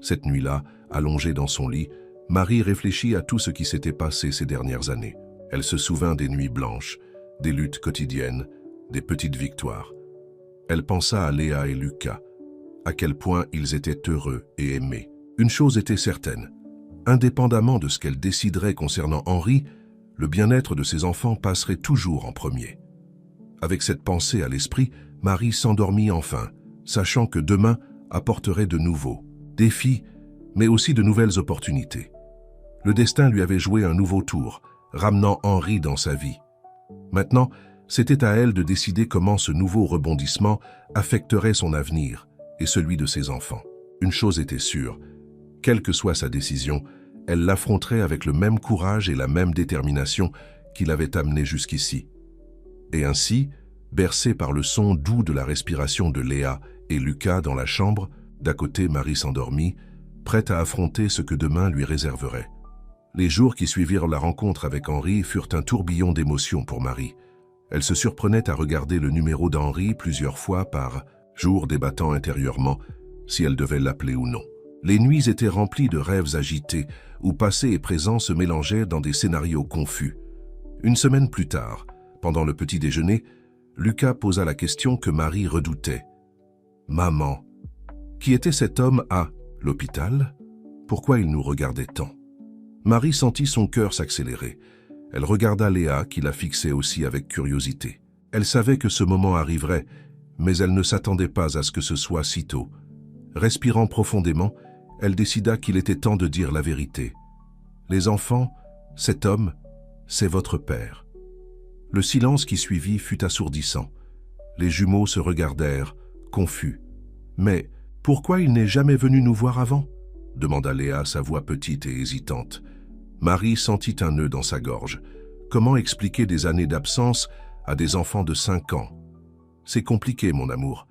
Cette nuit-là, allongée dans son lit, Marie réfléchit à tout ce qui s'était passé ces dernières années. Elle se souvint des nuits blanches, des luttes quotidiennes, des petites victoires. Elle pensa à Léa et Lucas, à quel point ils étaient heureux et aimés. Une chose était certaine, indépendamment de ce qu'elle déciderait concernant Henri, le bien-être de ses enfants passerait toujours en premier. Avec cette pensée à l'esprit, Marie s'endormit enfin, sachant que demain apporterait de nouveaux défis, mais aussi de nouvelles opportunités. Le destin lui avait joué un nouveau tour, ramenant Henri dans sa vie. Maintenant, c'était à elle de décider comment ce nouveau rebondissement affecterait son avenir et celui de ses enfants. Une chose était sûre, quelle que soit sa décision, elle l'affronterait avec le même courage et la même détermination qui l'avaient amenée jusqu'ici. Et ainsi, bercée par le son doux de la respiration de Léa et Lucas dans la chambre, d'à côté Marie s'endormit, prête à affronter ce que demain lui réserverait. Les jours qui suivirent la rencontre avec Henri furent un tourbillon d'émotions pour Marie. Elle se surprenait à regarder le numéro d'Henri plusieurs fois par jour, débattant intérieurement si elle devait l'appeler ou non. Les nuits étaient remplies de rêves agités, où passé et présent se mélangeaient dans des scénarios confus. Une semaine plus tard, pendant le petit déjeuner, Lucas posa la question que Marie redoutait. « Maman, qui était cet homme à l'hôpital? Pourquoi il nous regardait tant ?» Marie sentit son cœur s'accélérer. Elle regarda Léa, qui la fixait aussi avec curiosité. Elle savait que ce moment arriverait, mais elle ne s'attendait pas à ce que ce soit si tôt. Respirant profondément, elle décida qu'il était temps de dire la vérité. « Les enfants, cet homme, c'est votre père. » Le silence qui suivit fut assourdissant. Les jumeaux se regardèrent, confus. « Mais pourquoi il n'est jamais venu nous voir avant ?» demanda Léa, sa voix petite et hésitante. Marie sentit un nœud dans sa gorge. Comment expliquer des années d'absence à des enfants de 5 ans? C'est compliqué, mon amour.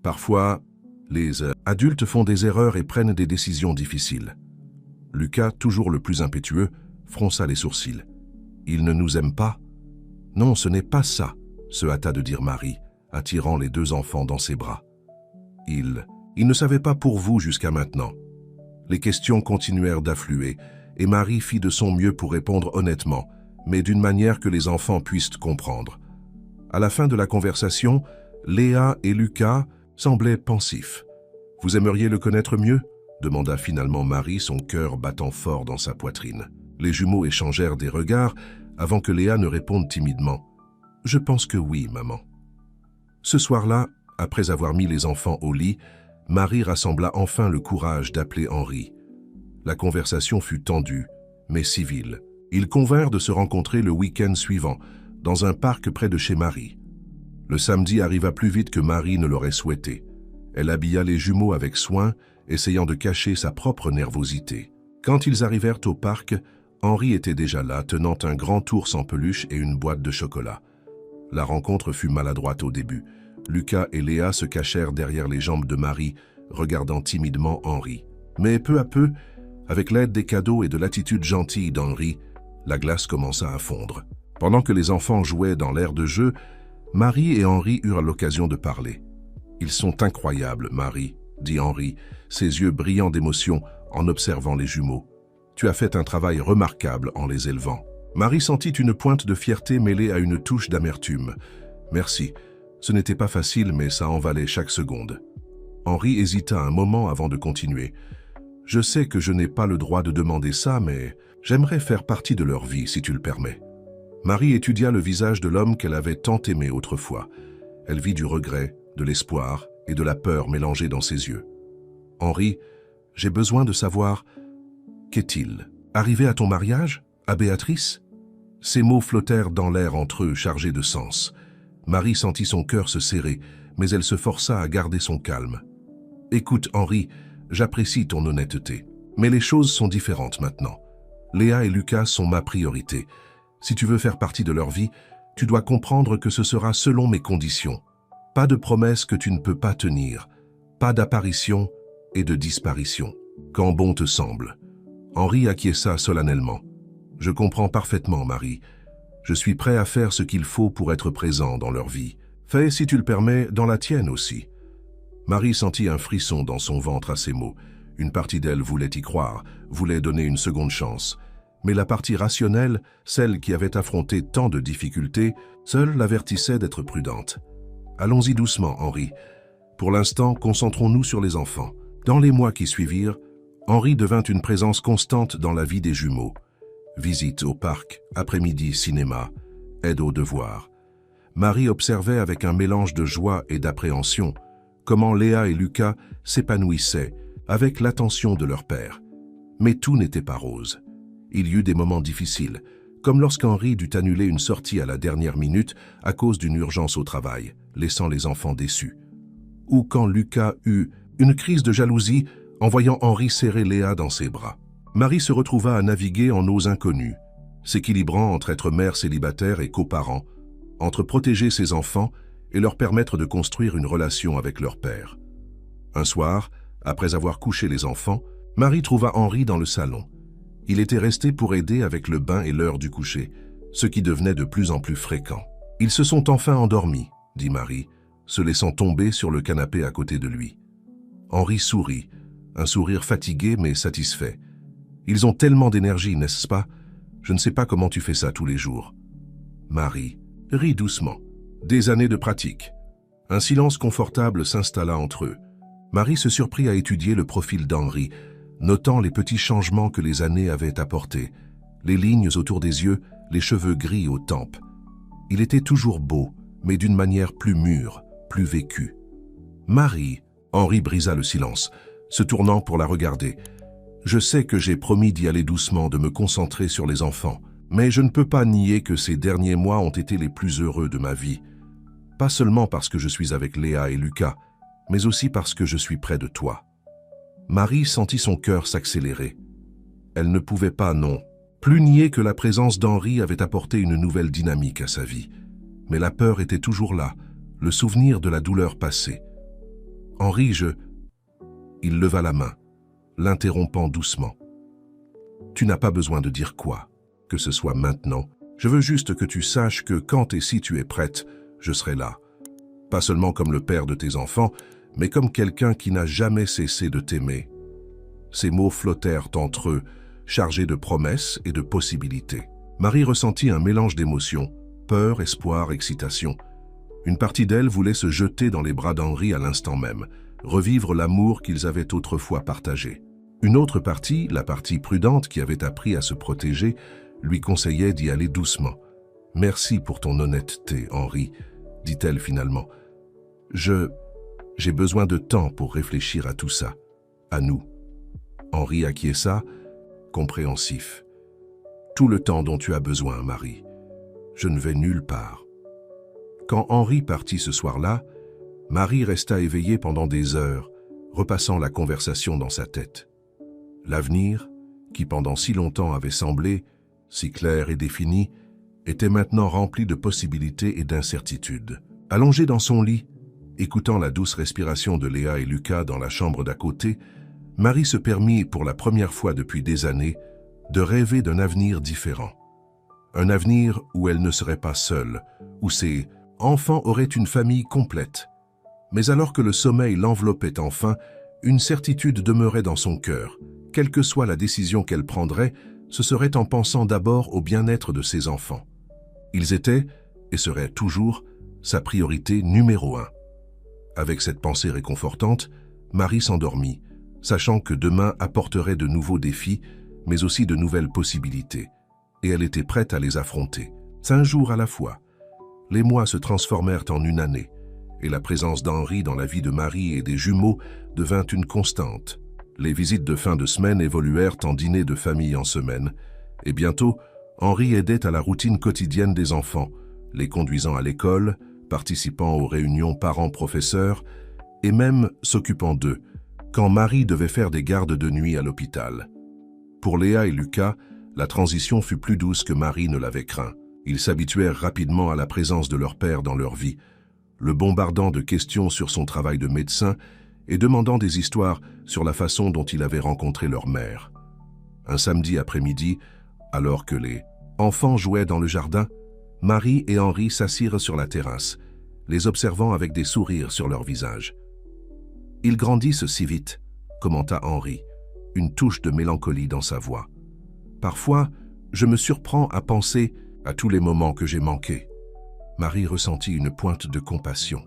Parfois, les adultes font des erreurs et prennent des décisions difficiles. Lucas, toujours le plus impétueux, fronça les sourcils. Il ne nous aime pas? Non, ce n'est pas ça, se hâta de dire Marie, attirant les 2 enfants dans ses bras. Il ne savait pas pour vous jusqu'à maintenant. Les questions continuèrent d'affluer, et Marie fit de son mieux pour répondre honnêtement, mais d'une manière que les enfants puissent comprendre. À la fin de la conversation, Léa et Lucas semblaient pensifs. « Vous aimeriez le connaître mieux ?» demanda finalement Marie, son cœur battant fort dans sa poitrine. Les jumeaux échangèrent des regards avant que Léa ne réponde timidement. « Je pense que oui, maman. » Ce soir-là, après avoir mis les enfants au lit, Marie rassembla enfin le courage d'appeler Henri. La conversation fut tendue, mais civile. Ils convinrent de se rencontrer le week-end suivant, dans un parc près de chez Marie. Le samedi arriva plus vite que Marie ne l'aurait souhaité. Elle habilla les jumeaux avec soin, essayant de cacher sa propre nervosité. Quand ils arrivèrent au parc, Henri était déjà là, tenant un grand ours en peluche et une boîte de chocolat. La rencontre fut maladroite au début. Lucas et Léa se cachèrent derrière les jambes de Marie, regardant timidement Henri. Mais peu à peu, avec l'aide des cadeaux et de l'attitude gentille d'Henri, la glace commença à fondre. Pendant que les enfants jouaient dans l'aire de jeu, Marie et Henri eurent l'occasion de parler. « Ils sont incroyables, Marie, » dit Henri, ses yeux brillants d'émotion en observant les jumeaux. « Tu as fait un travail remarquable en les élevant. » Marie sentit une pointe de fierté mêlée à une touche d'amertume. « Merci. Ce n'était pas facile, mais ça en valait chaque seconde. » Henri hésita un moment avant de continuer. « Je sais que je n'ai pas le droit de demander ça, mais j'aimerais faire partie de leur vie, si tu le permets. » Marie étudia le visage de l'homme qu'elle avait tant aimé autrefois. Elle vit du regret, de l'espoir et de la peur mélangés dans ses yeux. « Henri, j'ai besoin de savoir, qu'est-il? Arrivé à ton mariage? À Béatrice ?» Ces mots flottèrent dans l'air entre eux, chargés de sens. Marie sentit son cœur se serrer, mais elle se força à garder son calme. « Écoute, Henri, j'apprécie ton honnêteté, mais les choses sont différentes maintenant. Léa et Lucas sont ma priorité. Si tu veux faire partie de leur vie, tu dois comprendre que ce sera selon mes conditions. Pas de promesses que tu ne peux pas tenir, pas d'apparition et de disparition, quand bon te semble. » Henri acquiesça solennellement. « Je comprends parfaitement, Marie. Je suis prêt à faire ce qu'il faut pour être présent dans leur vie. Fais, si tu le permets, dans la tienne aussi. » Marie sentit un frisson dans son ventre à ces mots. Une partie d'elle voulait y croire, voulait donner une seconde chance. Mais la partie rationnelle, celle qui avait affronté tant de difficultés, seule l'avertissait d'être prudente. « Allons-y doucement, Henri. Pour l'instant, concentrons-nous sur les enfants. » Dans les mois qui suivirent, Henri devint une présence constante dans la vie des jumeaux. Visite au parc, après-midi cinéma, aide aux devoirs. Marie observait avec un mélange de joie et d'appréhension comment Léa et Lucas s'épanouissaient avec l'attention de leur père. Mais tout n'était pas rose. Il y eut des moments difficiles, comme lorsqu'Henri dut annuler une sortie à la dernière minute à cause d'une urgence au travail, laissant les enfants déçus. Ou quand Lucas eut une crise de jalousie en voyant Henri serrer Léa dans ses bras. Marie se retrouva à naviguer en eaux inconnues, s'équilibrant entre être mère célibataire et coparent, entre protéger ses enfants et leur permettre de construire une relation avec leur père. Un soir, après avoir couché les enfants, Marie trouva Henri dans le salon. Il était resté pour aider avec le bain et l'heure du coucher, ce qui devenait de plus en plus fréquent. « Ils se sont enfin endormis », dit Marie, se laissant tomber sur le canapé à côté de lui. Henri sourit, un sourire fatigué mais satisfait. « Ils ont tellement d'énergie, n'est-ce pas? Je ne sais pas comment tu fais ça tous les jours. » Marie rit doucement. Des années de pratique. Un silence confortable s'installa entre eux. Marie se surprit à étudier le profil d'Henri, notant les petits changements que les années avaient apportés, les lignes autour des yeux, les cheveux gris aux tempes. Il était toujours beau, mais d'une manière plus mûre, plus vécue. « Marie », Henri brisa le silence, se tournant pour la regarder. « Je sais que j'ai promis d'y aller doucement, de me concentrer sur les enfants, mais je ne peux pas nier que ces derniers mois ont été les plus heureux de ma vie. Pas seulement parce que je suis avec Léa et Lucas, mais aussi parce que je suis près de toi. » Marie sentit son cœur s'accélérer. Elle ne pouvait pas, non, Plus nier que la présence d'Henri avait apporté une nouvelle dynamique à sa vie. Mais la peur était toujours là, le souvenir de la douleur passée. « Henri, Il leva la main, l'interrompant doucement. « Tu n'as pas besoin de dire quoi, que ce soit maintenant. Je veux juste que tu saches que quand et si tu es prête, je serai là. Pas seulement comme le père de tes enfants, mais comme quelqu'un qui n'a jamais cessé de t'aimer. » Ces mots flottèrent entre eux, chargés de promesses et de possibilités. Marie ressentit un mélange d'émotions, peur, espoir, excitation. Une partie d'elle voulait se jeter dans les bras d'Henri à l'instant même, revivre l'amour qu'ils avaient autrefois partagé. Une autre partie, la partie prudente qui avait appris à se protéger, lui conseillait d'y aller doucement. « Merci pour ton honnêteté, Henri, » dit-elle finalement. « J'ai besoin de temps pour réfléchir à tout ça, à nous. » Henri acquiesça, compréhensif. « Tout le temps dont tu as besoin, Marie. Je ne vais nulle part. » Quand Henri partit ce soir-là, Marie resta éveillée pendant des heures, repassant la conversation dans sa tête. L'avenir, qui pendant si longtemps avait semblé, si clair et défini, était maintenant rempli de possibilités et d'incertitudes. Allongée dans son lit, écoutant la douce respiration de Léa et Lucas dans la chambre d'à côté, Marie se permit, pour la première fois depuis des années, de rêver d'un avenir différent. Un avenir où elle ne serait pas seule, où ses enfants auraient une famille complète. Mais alors que le sommeil l'enveloppait enfin, une certitude demeurait dans son cœur. Quelle que soit la décision qu'elle prendrait, ce serait en pensant d'abord au bien-être de ses enfants. Ils étaient, et seraient toujours, sa priorité numéro 1. Avec cette pensée réconfortante, Marie s'endormit, sachant que demain apporterait de nouveaux défis, mais aussi de nouvelles possibilités, et elle était prête à les affronter. 5 jours à la fois. Les mois se transformèrent en une année, et la présence d'Henri dans la vie de Marie et des jumeaux devint une constante. Les visites de fin de semaine évoluèrent en dîners de famille en semaine, et bientôt, Henri aidait à la routine quotidienne des enfants, les conduisant à l'école, participant aux réunions parents-professeurs, et même s'occupant d'eux, quand Marie devait faire des gardes de nuit à l'hôpital. Pour Léa et Lucas, la transition fut plus douce que Marie ne l'avait craint. Ils s'habituèrent rapidement à la présence de leur père dans leur vie, le bombardant de questions sur son travail de médecin et demandant des histoires sur la façon dont il avait rencontré leur mère. Un samedi après-midi, alors que les enfants jouaient dans le jardin, Marie et Henri s'assirent sur la terrasse, les observant avec des sourires sur leurs visages. « Ils grandissent si vite », commenta Henri, une touche de mélancolie dans sa voix. « Parfois, je me surprends à penser à tous les moments que j'ai manqués. » Marie ressentit une pointe de compassion.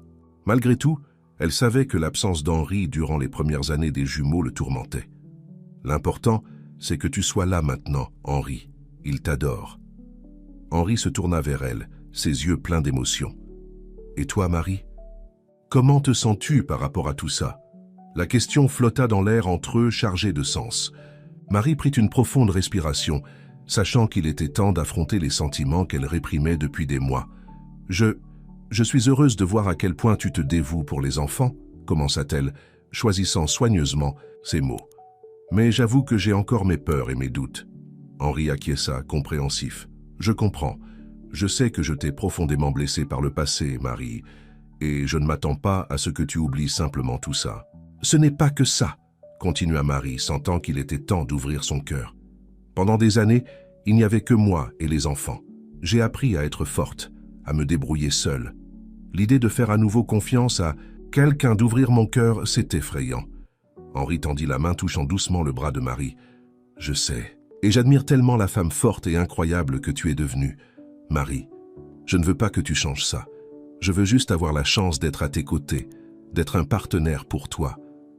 Malgré tout, elle savait que l'absence d'Henri durant les premières années des jumeaux le tourmentait. « L'important, c'est que tu sois là maintenant, Henri. Il t'adore. » Henri se tourna vers elle, ses yeux pleins d'émotion. « Et toi, Marie? Comment te sens-tu par rapport à tout ça ?» La question flotta dans l'air entre eux, chargée de sens. Marie prit une profonde respiration, sachant qu'il était temps d'affronter les sentiments qu'elle réprimait depuis des mois. « Je suis heureuse de voir à quel point tu te dévoues pour les enfants, » commença-t-elle, choisissant soigneusement ses mots. « Mais j'avoue que j'ai encore mes peurs et mes doutes. » Henri acquiesça, compréhensif. « Je comprends. Je sais que je t'ai profondément blessée par le passé, Marie, et je ne m'attends pas à ce que tu oublies simplement tout ça. »« Ce n'est pas que ça, » continua Marie, sentant qu'il était temps d'ouvrir son cœur. « Pendant des années, il n'y avait que moi et les enfants. J'ai appris à être forte, à me débrouiller seule. L'idée de faire à nouveau confiance à quelqu'un, d'ouvrir mon cœur, c'est effrayant. » Henri tendit la main, touchant doucement le bras de Marie. « Je sais, et j'admire tellement la femme forte et incroyable que tu es devenue. Marie, je ne veux pas que tu changes ça. Je veux juste avoir la chance d'être à tes côtés, d'être un partenaire pour toi,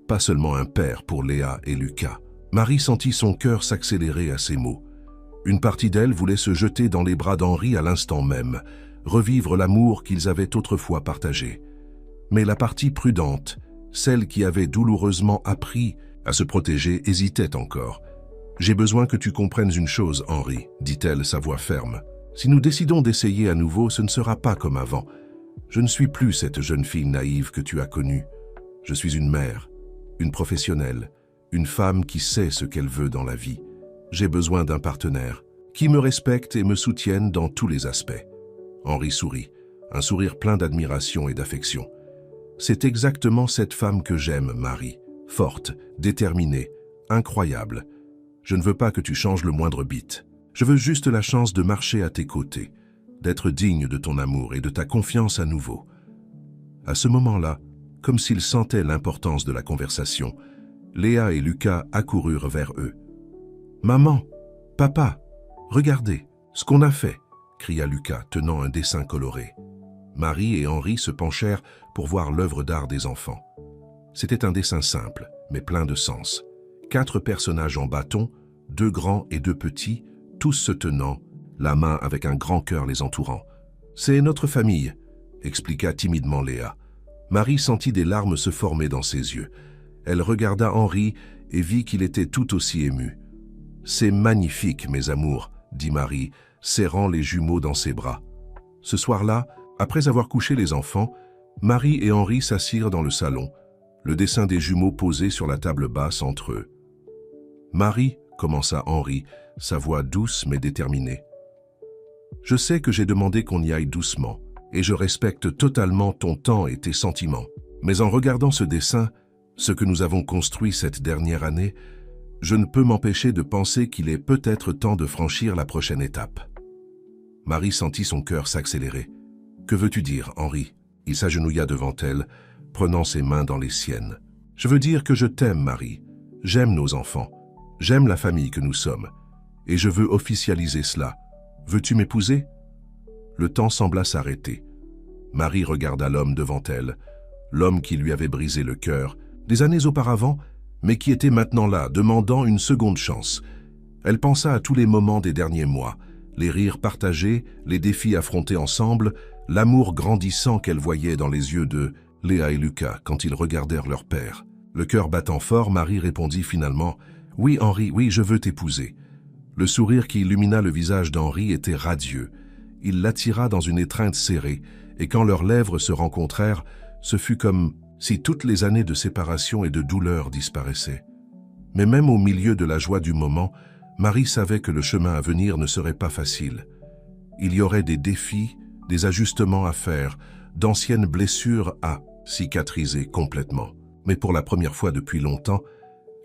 pas seulement un père pour Léa et Lucas. » Marie sentit son cœur s'accélérer à ces mots. Une partie d'elle voulait se jeter dans les bras d'Henri à l'instant même, revivre l'amour qu'ils avaient autrefois partagé. Mais la partie prudente, celle qui avait douloureusement appris à se protéger, hésitait encore. « J'ai besoin que tu comprennes une chose, Henri, » dit-elle, sa voix ferme. « Si nous décidons d'essayer à nouveau, ce ne sera pas comme avant. Je ne suis plus cette jeune fille naïve que tu as connue. Je suis une mère, une professionnelle, une femme qui sait ce qu'elle veut dans la vie. J'ai besoin d'un partenaire qui me respectent et me soutiennent dans tous les aspects. » Henri sourit, un sourire plein d'admiration et d'affection. « C'est exactement cette femme que j'aime, Marie. Forte, déterminée, incroyable. Je ne veux pas que tu changes le moindre bit. Je veux juste la chance de marcher à tes côtés, d'être digne de ton amour et de ta confiance à nouveau. » À ce moment-là, comme s'ils sentaient l'importance de la conversation, Léa et Lucas accoururent vers eux. « Maman, papa, regardez ce qu'on a fait !» cria Lucas, tenant un dessin coloré. Marie et Henri se penchèrent pour voir l'œuvre d'art des enfants. C'était un dessin simple, mais plein de sens. 4 personnages en bâton, 2 grands et 2 petits, tous se tenant, la main avec un grand cœur les entourant. « C'est notre famille », expliqua timidement Léa. Marie sentit des larmes se former dans ses yeux. Elle regarda Henri et vit qu'il était tout aussi ému. « C'est magnifique, mes amours », dit Marie, serrant les jumeaux dans ses bras. Ce soir-là, après avoir couché les enfants, Marie et Henri s'assirent dans le salon, le dessin des jumeaux posé sur la table basse entre eux. « Marie, » commença Henri, sa voix douce mais déterminée. « Je sais que j'ai demandé qu'on y aille doucement, et je respecte totalement ton temps et tes sentiments. Mais en regardant ce dessin, ce que nous avons construit cette dernière année, je ne peux m'empêcher de penser qu'il est peut-être temps de franchir la prochaine étape. » Marie sentit son cœur s'accélérer. « Que veux-tu dire, Henri ?» Il s'agenouilla devant elle, prenant ses mains dans les siennes. « Je veux dire que je t'aime, Marie. J'aime nos enfants. J'aime la famille que nous sommes. Et je veux officialiser cela. Veux-tu m'épouser ?» Le temps sembla s'arrêter. Marie regarda l'homme devant elle, l'homme qui lui avait brisé le cœur, des années auparavant, mais qui était maintenant là, demandant une seconde chance. Elle pensa à tous les moments des derniers mois, les rires partagés, les défis affrontés ensemble, l'amour grandissant qu'elle voyait dans les yeux de Léa et Lucas quand ils regardèrent leur père. Le cœur battant fort, Marie répondit finalement « Oui, Henri, oui, je veux t'épouser. » Le sourire qui illumina le visage d'Henri était radieux. Il l'attira dans une étreinte serrée, et quand leurs lèvres se rencontrèrent, ce fut comme si toutes les années de séparation et de douleur disparaissaient. Mais même au milieu de la joie du moment, Marie savait que le chemin à venir ne serait pas facile. Il y aurait des défis, des ajustements à faire, d'anciennes blessures à cicatriser complètement. Mais pour la première fois depuis longtemps,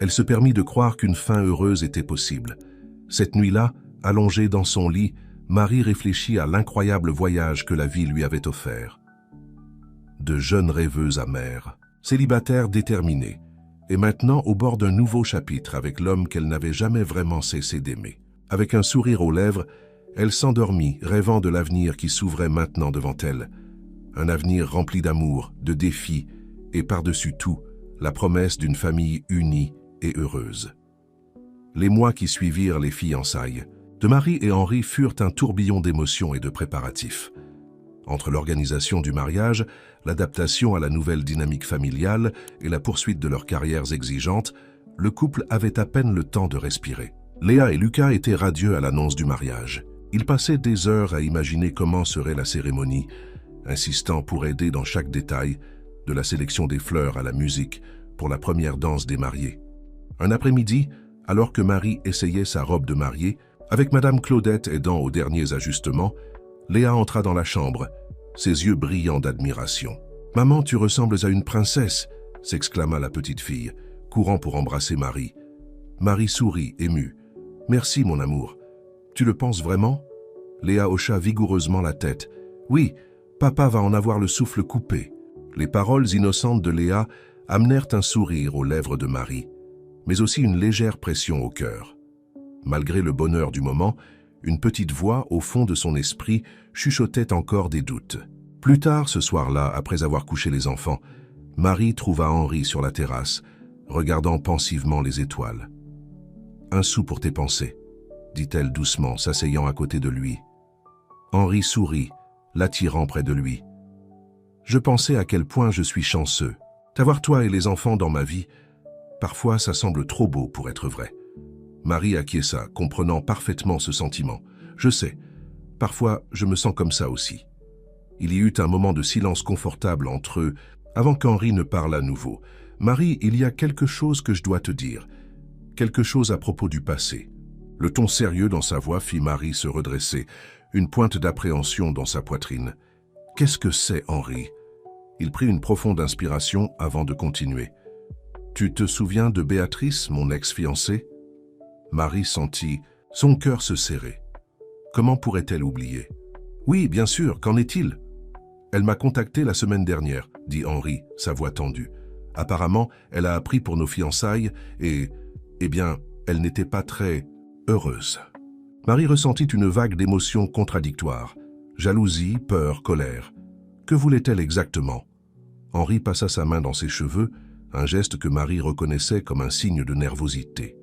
elle se permit de croire qu'une fin heureuse était possible. Cette nuit-là, allongée dans son lit, Marie réfléchit à l'incroyable voyage que la vie lui avait offert. De jeunes rêveuses amères, célibataire déterminée, et maintenant au bord d'un nouveau chapitre avec l'homme qu'elle n'avait jamais vraiment cessé d'aimer. Avec un sourire aux lèvres, elle s'endormit, rêvant de l'avenir qui s'ouvrait maintenant devant elle. Un avenir rempli d'amour, de défis, et par-dessus tout, la promesse d'une famille unie et heureuse. Les mois qui suivirent les fiançailles de Marie et Henri furent un tourbillon d'émotions et de préparatifs. Entre l'organisation du mariage, l'adaptation à la nouvelle dynamique familiale et la poursuite de leurs carrières exigeantes, le couple avait à peine le temps de respirer. Léa et Lucas étaient radieux à l'annonce du mariage. Ils passaient des heures à imaginer comment serait la cérémonie, insistant pour aider dans chaque détail, de la sélection des fleurs à la musique, pour la première danse des mariés. Un après-midi, alors que Marie essayait sa robe de mariée, avec Madame Claudette aidant aux derniers ajustements, Léa entra dans la chambre, ses yeux brillants d'admiration. « Maman, tu ressembles à une princesse !» s'exclama la petite fille, courant pour embrasser Marie. Marie sourit, émue. « Merci, mon amour. Tu le penses vraiment ?» Léa hocha vigoureusement la tête. « Oui, papa va en avoir le souffle coupé. » Les paroles innocentes de Léa amenèrent un sourire aux lèvres de Marie, mais aussi une légère pression au cœur. Malgré le bonheur du moment, une petite voix, au fond de son esprit, chuchotait encore des doutes. Plus tard, ce soir-là, après avoir couché les enfants, Marie trouva Henri sur la terrasse, regardant pensivement les étoiles. « Un sou pour tes pensées », dit-elle doucement, s'asseyant à côté de lui. Henri sourit, l'attirant près de lui. « Je pensais à quel point je suis chanceux. T'avoir toi et les enfants dans ma vie, parfois ça semble trop beau pour être vrai. » Marie acquiesça, comprenant parfaitement ce sentiment. « Je sais, parfois je me sens comme ça aussi. » Il y eut un moment de silence confortable entre eux, avant qu'Henri ne parle à nouveau. « Marie, il y a quelque chose que je dois te dire, quelque chose à propos du passé. Le ton sérieux dans sa voix fit Marie se redresser, une pointe d'appréhension dans sa poitrine. « Qu'est-ce que c'est, Henri ?» Il prit une profonde inspiration avant de continuer. « Tu te souviens de Béatrice, mon ex-fiancée ?» Marie sentit son cœur se serrer. Comment pourrait-elle oublier? « Oui, bien sûr, qu'en est-il ?» Elle m'a contacté la semaine dernière, dit Henri, sa voix tendue. Apparemment, elle a appris pour nos fiançailles et, eh bien, elle n'était pas très heureuse. Marie ressentit une vague d'émotions contradictoires. Jalousie, peur, colère. Que voulait-elle exactement? Henri passa sa main dans ses cheveux, un geste que Marie reconnaissait comme un signe de nervosité.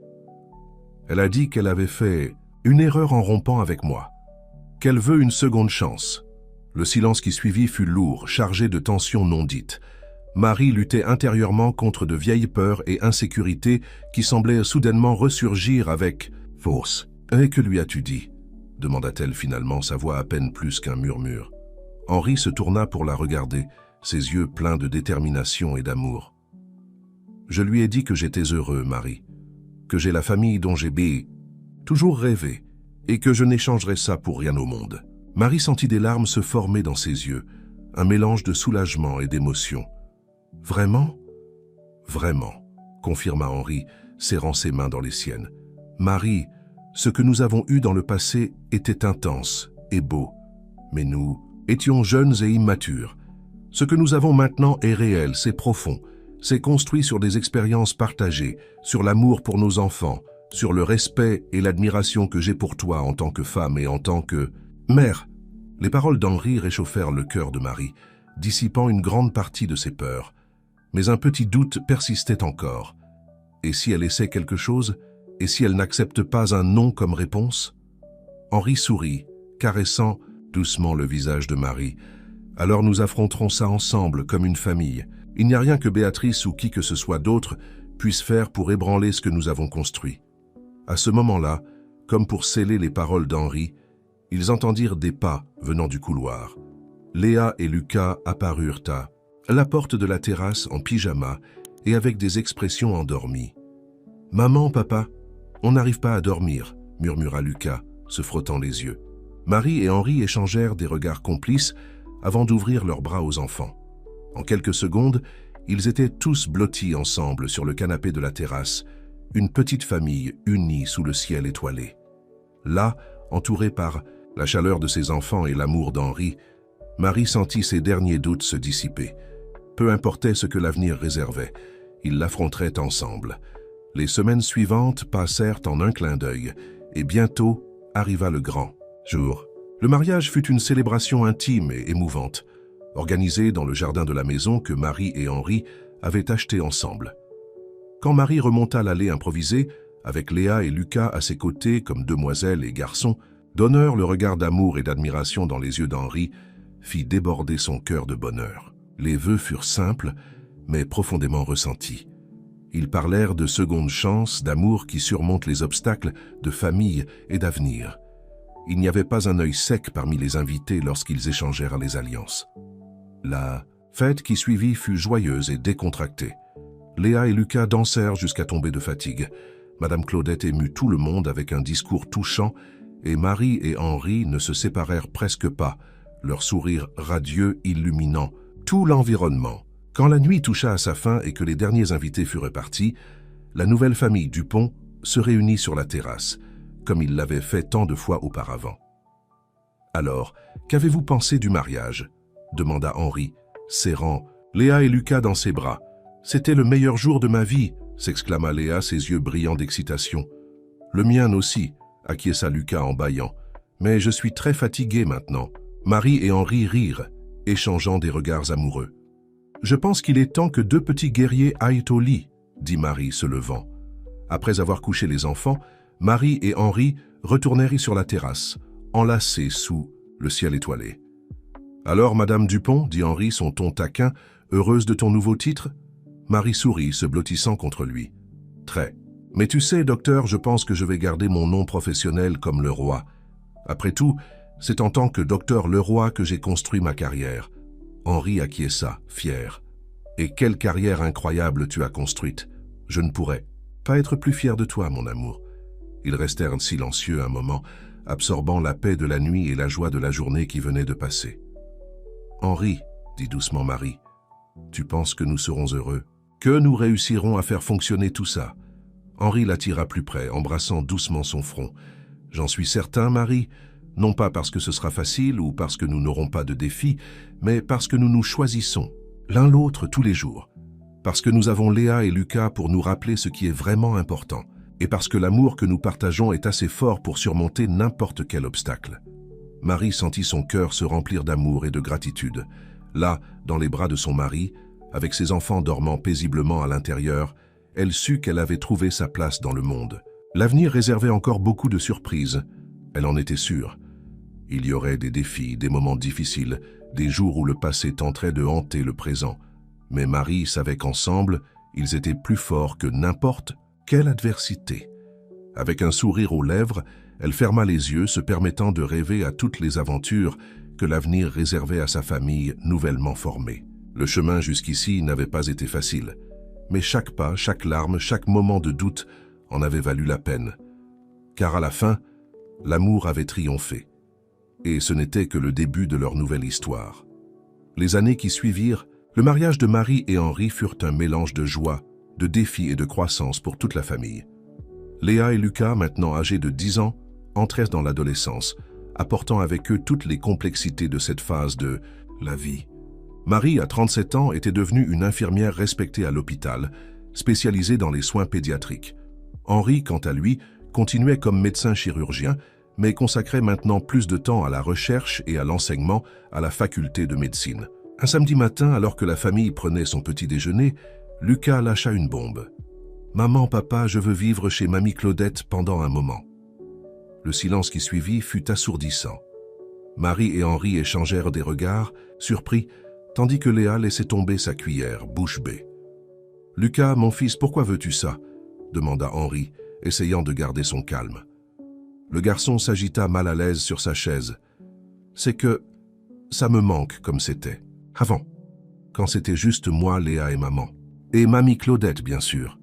Elle a dit qu'elle avait fait une erreur en rompant avec moi, qu'elle veut une seconde chance. Le silence qui suivit fut lourd, chargé de tensions non dites. Marie luttait intérieurement contre de vieilles peurs et insécurités qui semblaient soudainement ressurgir avec force. « Et que lui as-tu dit » demanda-t-elle finalement, sa voix à peine plus qu'un murmure. Henri se tourna pour la regarder, ses yeux pleins de détermination et d'amour. « Je lui ai dit que j'étais heureux, Marie, que j'ai la famille dont j'ai toujours rêvé, et que je n'échangerais ça pour rien au monde. » Marie sentit des larmes se former dans ses yeux, un mélange de soulagement et d'émotion. « Vraiment ?»« Vraiment », confirma Henri, serrant ses mains dans les siennes. « Marie, ce que nous avons eu dans le passé était intense et beau, mais nous étions jeunes et immatures. Ce que nous avons maintenant est réel, c'est profond, c'est construit sur des expériences partagées, sur l'amour pour nos enfants, sur le respect et l'admiration que j'ai pour toi en tant que femme et en tant que mère. » Les paroles d'Henri réchauffèrent le cœur de Marie, dissipant une grande partie de ses peurs. Mais un petit doute persistait encore. Et si elle essaie quelque chose? Et si elle n'accepte pas un non comme réponse? Henri sourit, caressant doucement le visage de Marie. « Alors nous affronterons ça ensemble, comme une famille. Il n'y a rien que Béatrice ou qui que ce soit d'autre puisse faire pour ébranler ce que nous avons construit. » À ce moment-là, comme pour sceller les paroles d'Henri, ils entendirent des pas venant du couloir. Léa et Lucas apparurent à la porte de la terrasse en pyjama et avec des expressions endormies. « Maman, papa, on n'arrive pas à dormir, » murmura Lucas, se frottant les yeux. Marie et Henri échangèrent des regards complices avant d'ouvrir leurs bras aux enfants. En quelques secondes, ils étaient tous blottis ensemble sur le canapé de la terrasse, une petite famille unie sous le ciel étoilé. Là, entourée par la chaleur de ses enfants et l'amour d'Henri, Marie sentit ses derniers doutes se dissiper. Peu importait ce que l'avenir réservait, ils l'affronteraient ensemble. Les semaines suivantes passèrent en un clin d'œil, et bientôt arriva le grand jour. Le mariage fut une célébration intime et émouvante, organisée dans le jardin de la maison que Marie et Henri avaient acheté ensemble. Quand Marie remonta l'allée improvisée, avec Léa et Lucas à ses côtés comme demoiselles et garçons, d'honneur le regard d'amour et d'admiration dans les yeux d'Henri fit déborder son cœur de bonheur. Les vœux furent simples, mais profondément ressentis. Ils parlèrent de seconde chance, d'amour qui surmonte les obstacles, de famille et d'avenir. Il n'y avait pas un œil sec parmi les invités lorsqu'ils échangèrent les alliances. La fête qui suivit fut joyeuse et décontractée. Léa et Lucas dansèrent jusqu'à tomber de fatigue. Madame Claudette émut tout le monde avec un discours touchant et Marie et Henri ne se séparèrent presque pas, leur sourire radieux illuminant tout l'environnement. Quand la nuit toucha à sa fin et que les derniers invités furent partis, la nouvelle famille Dupont se réunit sur la terrasse, comme il l'avait fait tant de fois auparavant. « Alors, qu'avez-vous pensé du mariage ?» demanda Henri, serrant Léa et Lucas dans ses bras. « C'était le meilleur jour de ma vie !» s'exclama Léa, ses yeux brillants d'excitation. « Le mien aussi !» acquiesça Lucas en bâillant. « Mais je suis très fatigué maintenant. » Marie et Henri rirent, échangeant des regards amoureux. « Je pense qu'il est temps que deux petits guerriers aillent au lit, » dit Marie, se levant. Après avoir couché les enfants, Marie et Henri retournèrent sur la terrasse, enlacés sous le ciel étoilé. « Alors, Madame Dupont, » dit Henri, son ton taquin, « heureuse de ton nouveau titre ?» Marie sourit, se blottissant contre lui. « Très. Mais tu sais, docteur, je pense que je vais garder mon nom professionnel comme Leroy. Après tout, c'est en tant que docteur Leroy que j'ai construit ma carrière. » Henri acquiesça, fier. « Et quelle carrière incroyable tu as construite. Je ne pourrais pas être plus fier de toi, mon amour. Ils restèrent silencieux un moment, absorbant la paix de la nuit et la joie de la journée qui venait de passer. « Henri, » dit doucement Marie, « tu penses que nous serons heureux? Que nous réussirons à faire fonctionner tout ça ?» Henri l'attira plus près, embrassant doucement son front. « J'en suis certain, Marie, non pas parce que ce sera facile ou parce que nous n'aurons pas de défis, mais parce que nous nous choisissons, l'un l'autre tous les jours. Parce que nous avons Léa et Lucas pour nous rappeler ce qui est vraiment important, et parce que l'amour que nous partageons est assez fort pour surmonter n'importe quel obstacle. » Marie sentit son cœur se remplir d'amour et de gratitude. Là, dans les bras de son mari, avec ses enfants dormant paisiblement à l'intérieur, elle sut qu'elle avait trouvé sa place dans le monde. L'avenir réservait encore beaucoup de surprises. Elle en était sûre. Il y aurait des défis, des moments difficiles, des jours où le passé tenterait de hanter le présent. Mais Marie savait qu'ensemble, ils étaient plus forts que n'importe quelle adversité. Avec un sourire aux lèvres, elle ferma les yeux, se permettant de rêver à toutes les aventures que l'avenir réservait à sa famille nouvellement formée. Le chemin jusqu'ici n'avait pas été facile, mais chaque pas, chaque larme, chaque moment de doute en avait valu la peine. Car à la fin, l'amour avait triomphé. Et ce n'était que le début de leur nouvelle histoire. Les années qui suivirent, le mariage de Marie et Henri furent un mélange de joie, de défis et de croissance pour toute la famille. Léa et Lucas, maintenant âgés de 10 ans, entrèrent dans l'adolescence, apportant avec eux toutes les complexités de cette phase de la vie. Marie, à 37 ans, était devenue une infirmière respectée à l'hôpital, spécialisée dans les soins pédiatriques. Henri, quant à lui, continuait comme médecin chirurgien, mais consacrait maintenant plus de temps à la recherche et à l'enseignement à la faculté de médecine. Un samedi matin, alors que la famille prenait son petit déjeuner, Lucas lâcha une bombe. « Maman, papa, je veux vivre chez mamie Claudette pendant un moment. » Le silence qui suivit fut assourdissant. Marie et Henri échangèrent des regards, surpris, tandis que Léa laissait tomber sa cuillère, bouche bée. « Lucas, mon fils, pourquoi veux-tu ça ?» demanda Henri, essayant de garder son calme. Le garçon s'agita mal à l'aise sur sa chaise. « C'est que ça me manque comme c'était. Avant, quand c'était juste moi, Léa et maman. Et mamie Claudette, bien sûr. »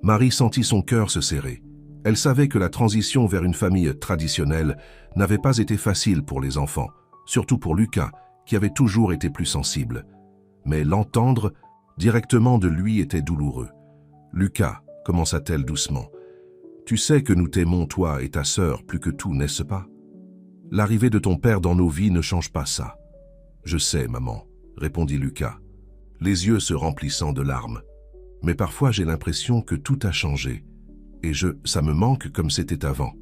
Marie sentit son cœur se serrer. Elle savait que la transition vers une famille traditionnelle n'avait pas été facile pour les enfants, surtout pour Lucas, qui avait toujours été plus sensible. Mais l'entendre directement de lui était douloureux. « Lucas, » commença-t-elle doucement, « tu sais que nous t'aimons, toi et ta sœur, plus que tout, n'est-ce pas? L'arrivée de ton père dans nos vies ne change pas ça. »« Je sais, maman, » répondit Lucas, les yeux se remplissant de larmes. « Mais parfois j'ai l'impression que tout a changé, et ça me manque comme c'était avant. »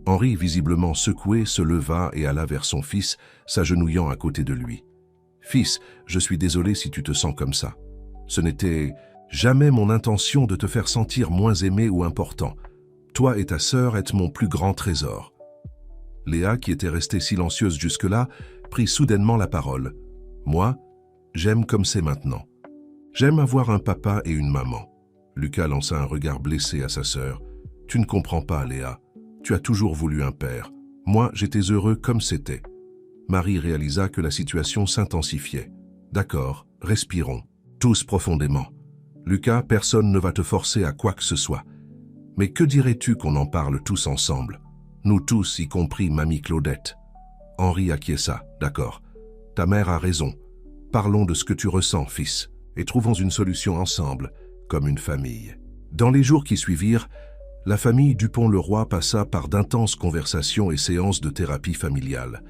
Henri, visiblement secoué, se leva et alla vers son fils, s'agenouillant à côté de lui. « Fils, je suis désolé si tu te sens comme ça. Ce n'était jamais mon intention de te faire sentir moins aimé ou important. Toi et ta sœur êtes mon plus grand trésor. » Léa, qui était restée silencieuse jusque-là, prit soudainement la parole. « Moi, j'aime comme c'est maintenant. J'aime avoir un papa et une maman. » Lucas lança un regard blessé à sa sœur. « Tu ne comprends pas, Léa. Tu as toujours voulu un père. Moi, j'étais heureux comme c'était. » Marie réalisa que la situation s'intensifiait. « D'accord, respirons. Tous profondément. Lucas, personne ne va te forcer à quoi que ce soit. Mais que dirais-tu qu'on en parle tous ensemble? Nous tous, y compris mamie Claudette. » Henri acquiesça. « D'accord. Ta mère a raison. Parlons de ce que tu ressens, fils, et trouvons une solution ensemble, comme une famille. » Dans les jours qui suivirent, la famille Dupont-le-Roi passa par d'intenses conversations et séances de thérapie familiale.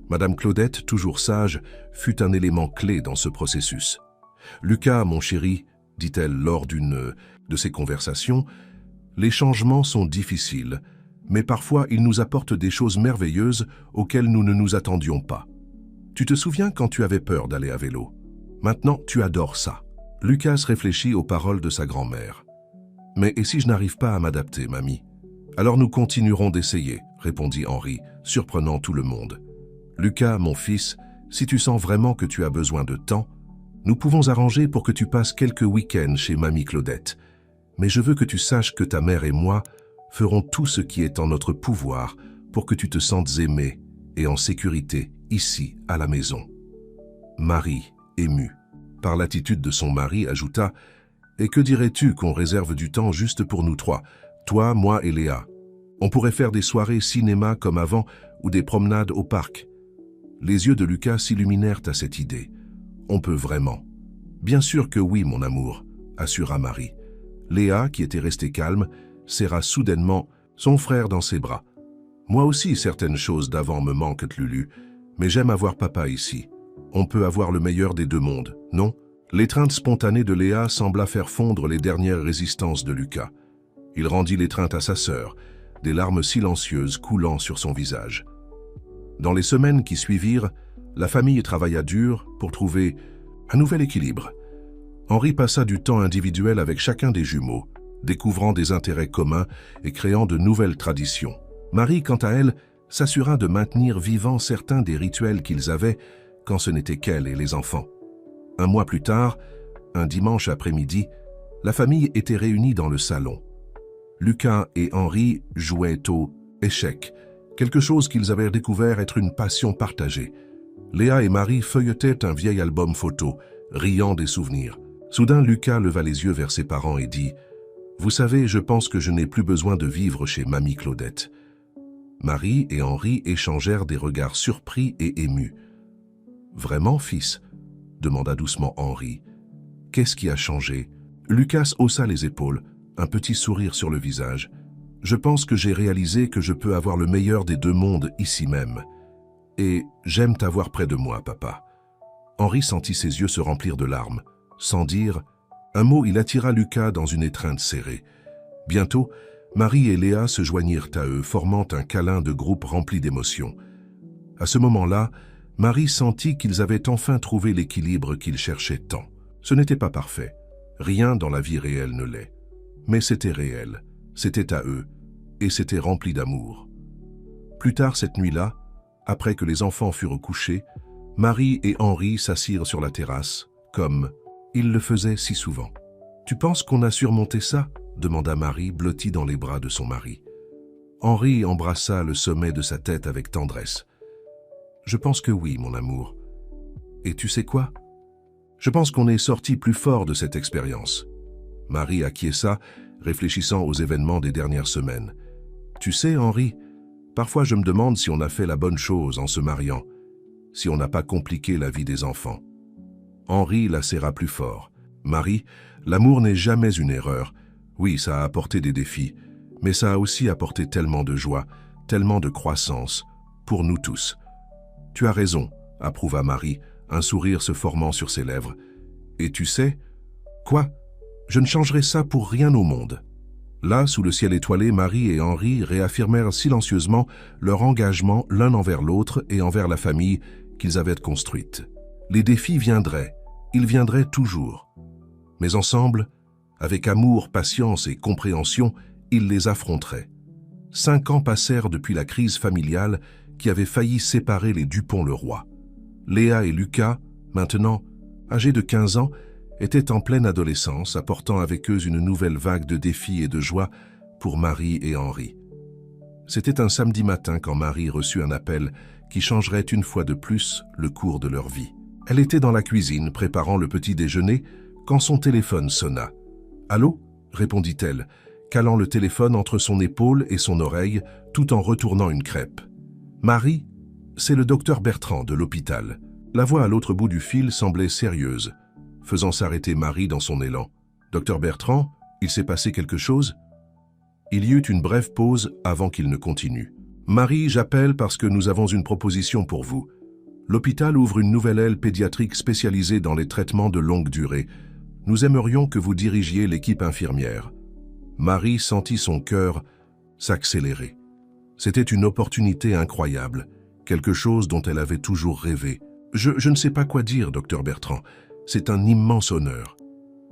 Madame Claudette, toujours sage, fut un élément clé dans ce processus. « Lucas, mon chéri, dit-elle lors d'une de ces conversations, les changements sont difficiles, mais parfois ils nous apportent des choses merveilleuses auxquelles nous ne nous attendions pas. Tu te souviens quand tu avais peur d'aller à vélo? Maintenant, tu adores ça. » Lucas réfléchit aux paroles de sa grand-mère. « Mais et si je n'arrive pas à m'adapter, mamie? »« Alors nous continuerons d'essayer, » répondit Henri, surprenant tout le monde. « Lucas, mon fils, si tu sens vraiment que tu as besoin de temps, nous pouvons arranger pour que tu passes quelques week-ends chez mamie Claudette. Mais je veux que tu saches que ta mère et moi ferons tout ce qui est en notre pouvoir pour que tu te sentes aimé et en sécurité ici, à la maison. » Marie, émue par l'attitude de son mari, ajouta « Et que dirais-tu qu'on réserve du temps juste pour nous trois, toi, moi et Léa? On pourrait faire des soirées cinéma comme avant ou des promenades au parc. Les yeux de Lucas s'illuminèrent à cette idée. On peut vraiment. Bien sûr que oui, mon amour, assura Marie. Léa, qui était restée calme, serra soudainement son frère dans ses bras. Moi aussi, certaines choses d'avant me manquent, Lulu, mais j'aime avoir papa ici. On peut avoir le meilleur des deux mondes, non? L'étreinte spontanée de Léa sembla faire fondre les dernières résistances de Lucas. Il rendit l'étreinte à sa sœur, des larmes silencieuses coulant sur son visage. Dans les semaines qui suivirent, la famille travailla dur pour trouver un nouvel équilibre. Henri passa du temps individuel avec chacun des jumeaux, découvrant des intérêts communs et créant de nouvelles traditions. Marie, quant à elle, s'assura de maintenir vivants certains des rituels qu'ils avaient quand ce n'était qu'elle et les enfants. Un mois plus tard, un dimanche après-midi, la famille était réunie dans le salon. Lucas et Henri jouaient aux échecs, quelque chose qu'ils avaient découvert être une passion partagée. Léa et Marie feuilletaient un vieil album photo, riant des souvenirs. Soudain, Lucas leva les yeux vers ses parents et dit « Vous savez, je pense que je n'ai plus besoin de vivre chez Mamie Claudette. » Marie et Henri échangèrent des regards surpris et émus. « Vraiment, fils ?» demanda doucement Henri. « Qu'est-ce qui a changé ?» Lucas haussa les épaules, un petit sourire sur le visage. « Je pense que j'ai réalisé que je peux avoir le meilleur des deux mondes ici même. Et j'aime t'avoir près de moi, papa. » Henri sentit ses yeux se remplir de larmes. Sans dire un mot, il attira Lucas dans une étreinte serrée. Bientôt, Marie et Léa se joignirent à eux, formant un câlin de groupe rempli d'émotions. À ce moment-là, Marie sentit qu'ils avaient enfin trouvé l'équilibre qu'ils cherchaient tant. Ce n'était pas parfait. Rien dans la vie réelle ne l'est. Mais c'était réel, c'était à eux, et c'était rempli d'amour. Plus tard cette nuit-là, après que les enfants furent couchés, Marie et Henri s'assirent sur la terrasse, comme ils le faisaient si souvent. « Tu penses qu'on a surmonté ça ?» demanda Marie, blottie dans les bras de son mari. Henri embrassa le sommet de sa tête avec tendresse. « Je pense que oui, mon amour. Et tu sais quoi? Je pense qu'on est sorti plus fort de cette expérience. » Marie acquiesça, réfléchissant aux événements des dernières semaines. « Tu sais, Henri, parfois je me demande si on a fait la bonne chose en se mariant, si on n'a pas compliqué la vie des enfants. » Henri la serra plus fort. « Marie, l'amour n'est jamais une erreur. Oui, ça a apporté des défis, mais ça a aussi apporté tellement de joie, tellement de croissance, pour nous tous. »« Tu as raison, » approuva Marie, un sourire se formant sur ses lèvres. « Et tu sais, quoi? Je ne changerai ça pour rien au monde. » Là, sous le ciel étoilé, Marie et Henri réaffirmèrent silencieusement leur engagement l'un envers l'autre et envers la famille qu'ils avaient construite. Les défis viendraient, ils viendraient toujours. Mais ensemble, avec amour, patience et compréhension, ils les affronteraient. 5 ans passèrent depuis la crise familiale qui avait failli séparer les Dupont-le-Roi. Léa et Lucas, maintenant âgés de 15 ans, étaient en pleine adolescence, apportant avec eux une nouvelle vague de défis et de joie pour Marie et Henri. C'était un samedi matin quand Marie reçut un appel qui changerait une fois de plus le cours de leur vie. Elle était dans la cuisine, préparant le petit déjeuner, quand son téléphone sonna. « Allô ?» répondit-elle, calant le téléphone entre son épaule et son oreille, tout en retournant une crêpe. « Marie, c'est le docteur Bertrand de l'hôpital. » La voix à l'autre bout du fil semblait sérieuse, faisant s'arrêter Marie dans son élan. « Docteur Bertrand, il s'est passé quelque chose ?» Il y eut une brève pause avant qu'il ne continue. « Marie, j'appelle parce que nous avons une proposition pour vous. L'hôpital ouvre une nouvelle aile pédiatrique spécialisée dans les traitements de longue durée. Nous aimerions que vous dirigiez l'équipe infirmière. » Marie sentit son cœur s'accélérer. C'était une opportunité incroyable, quelque chose dont elle avait toujours rêvé. « Je ne sais pas quoi dire, docteur Bertrand. C'est un immense honneur.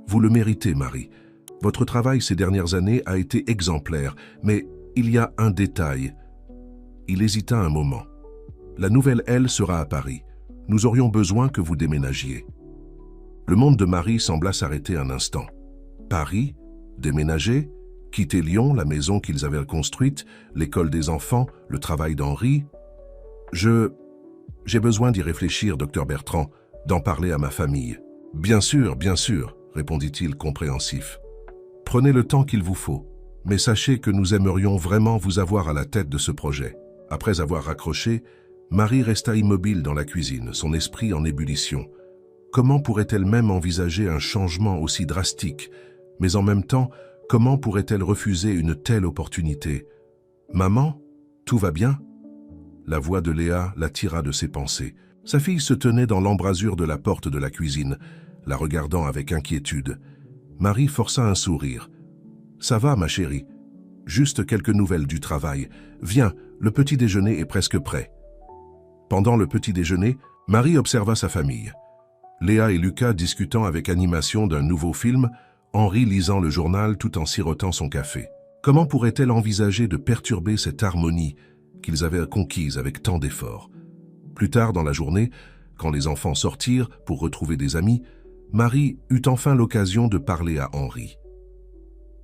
Vous le méritez, Marie. Votre travail ces dernières années a été exemplaire, mais il y a un détail. » Il hésita un moment. « La nouvelle aile sera à Paris. Nous aurions besoin que vous déménagiez. » Le monde de Marie sembla s'arrêter un instant. Paris? Déménager? Quitter Lyon, la maison qu'ils avaient construite, l'école des enfants, le travail d'Henri? J'ai besoin d'y réfléchir, docteur Bertrand, d'en parler à ma famille. Bien sûr, répondit-il compréhensif. Prenez le temps qu'il vous faut. mais sachez que nous aimerions vraiment vous avoir à la tête de ce projet. » Après avoir raccroché, Marie resta immobile dans la cuisine, son esprit en ébullition. Comment pourrait-elle même envisager un changement aussi drastique? Mais en même temps, comment pourrait-elle refuser une telle opportunité? « Maman, tout va bien ?» La voix de Léa la tira de ses pensées. Sa fille se tenait dans l'embrasure de la porte de la cuisine, la regardant avec inquiétude. Marie força un sourire. « Ça va, ma chérie. Juste quelques nouvelles du travail. Viens, le petit déjeuner est presque prêt. » Pendant le petit déjeuner, Marie observa sa famille. Léa et Lucas discutant avec animation d'un nouveau film, Henri lisant le journal tout en sirotant son café. Comment pourrait-elle envisager de perturber cette harmonie qu'ils avaient conquise avec tant d'efforts? Plus tard dans la journée, quand les enfants sortirent pour retrouver des amis, Marie eut enfin l'occasion de parler à Henri.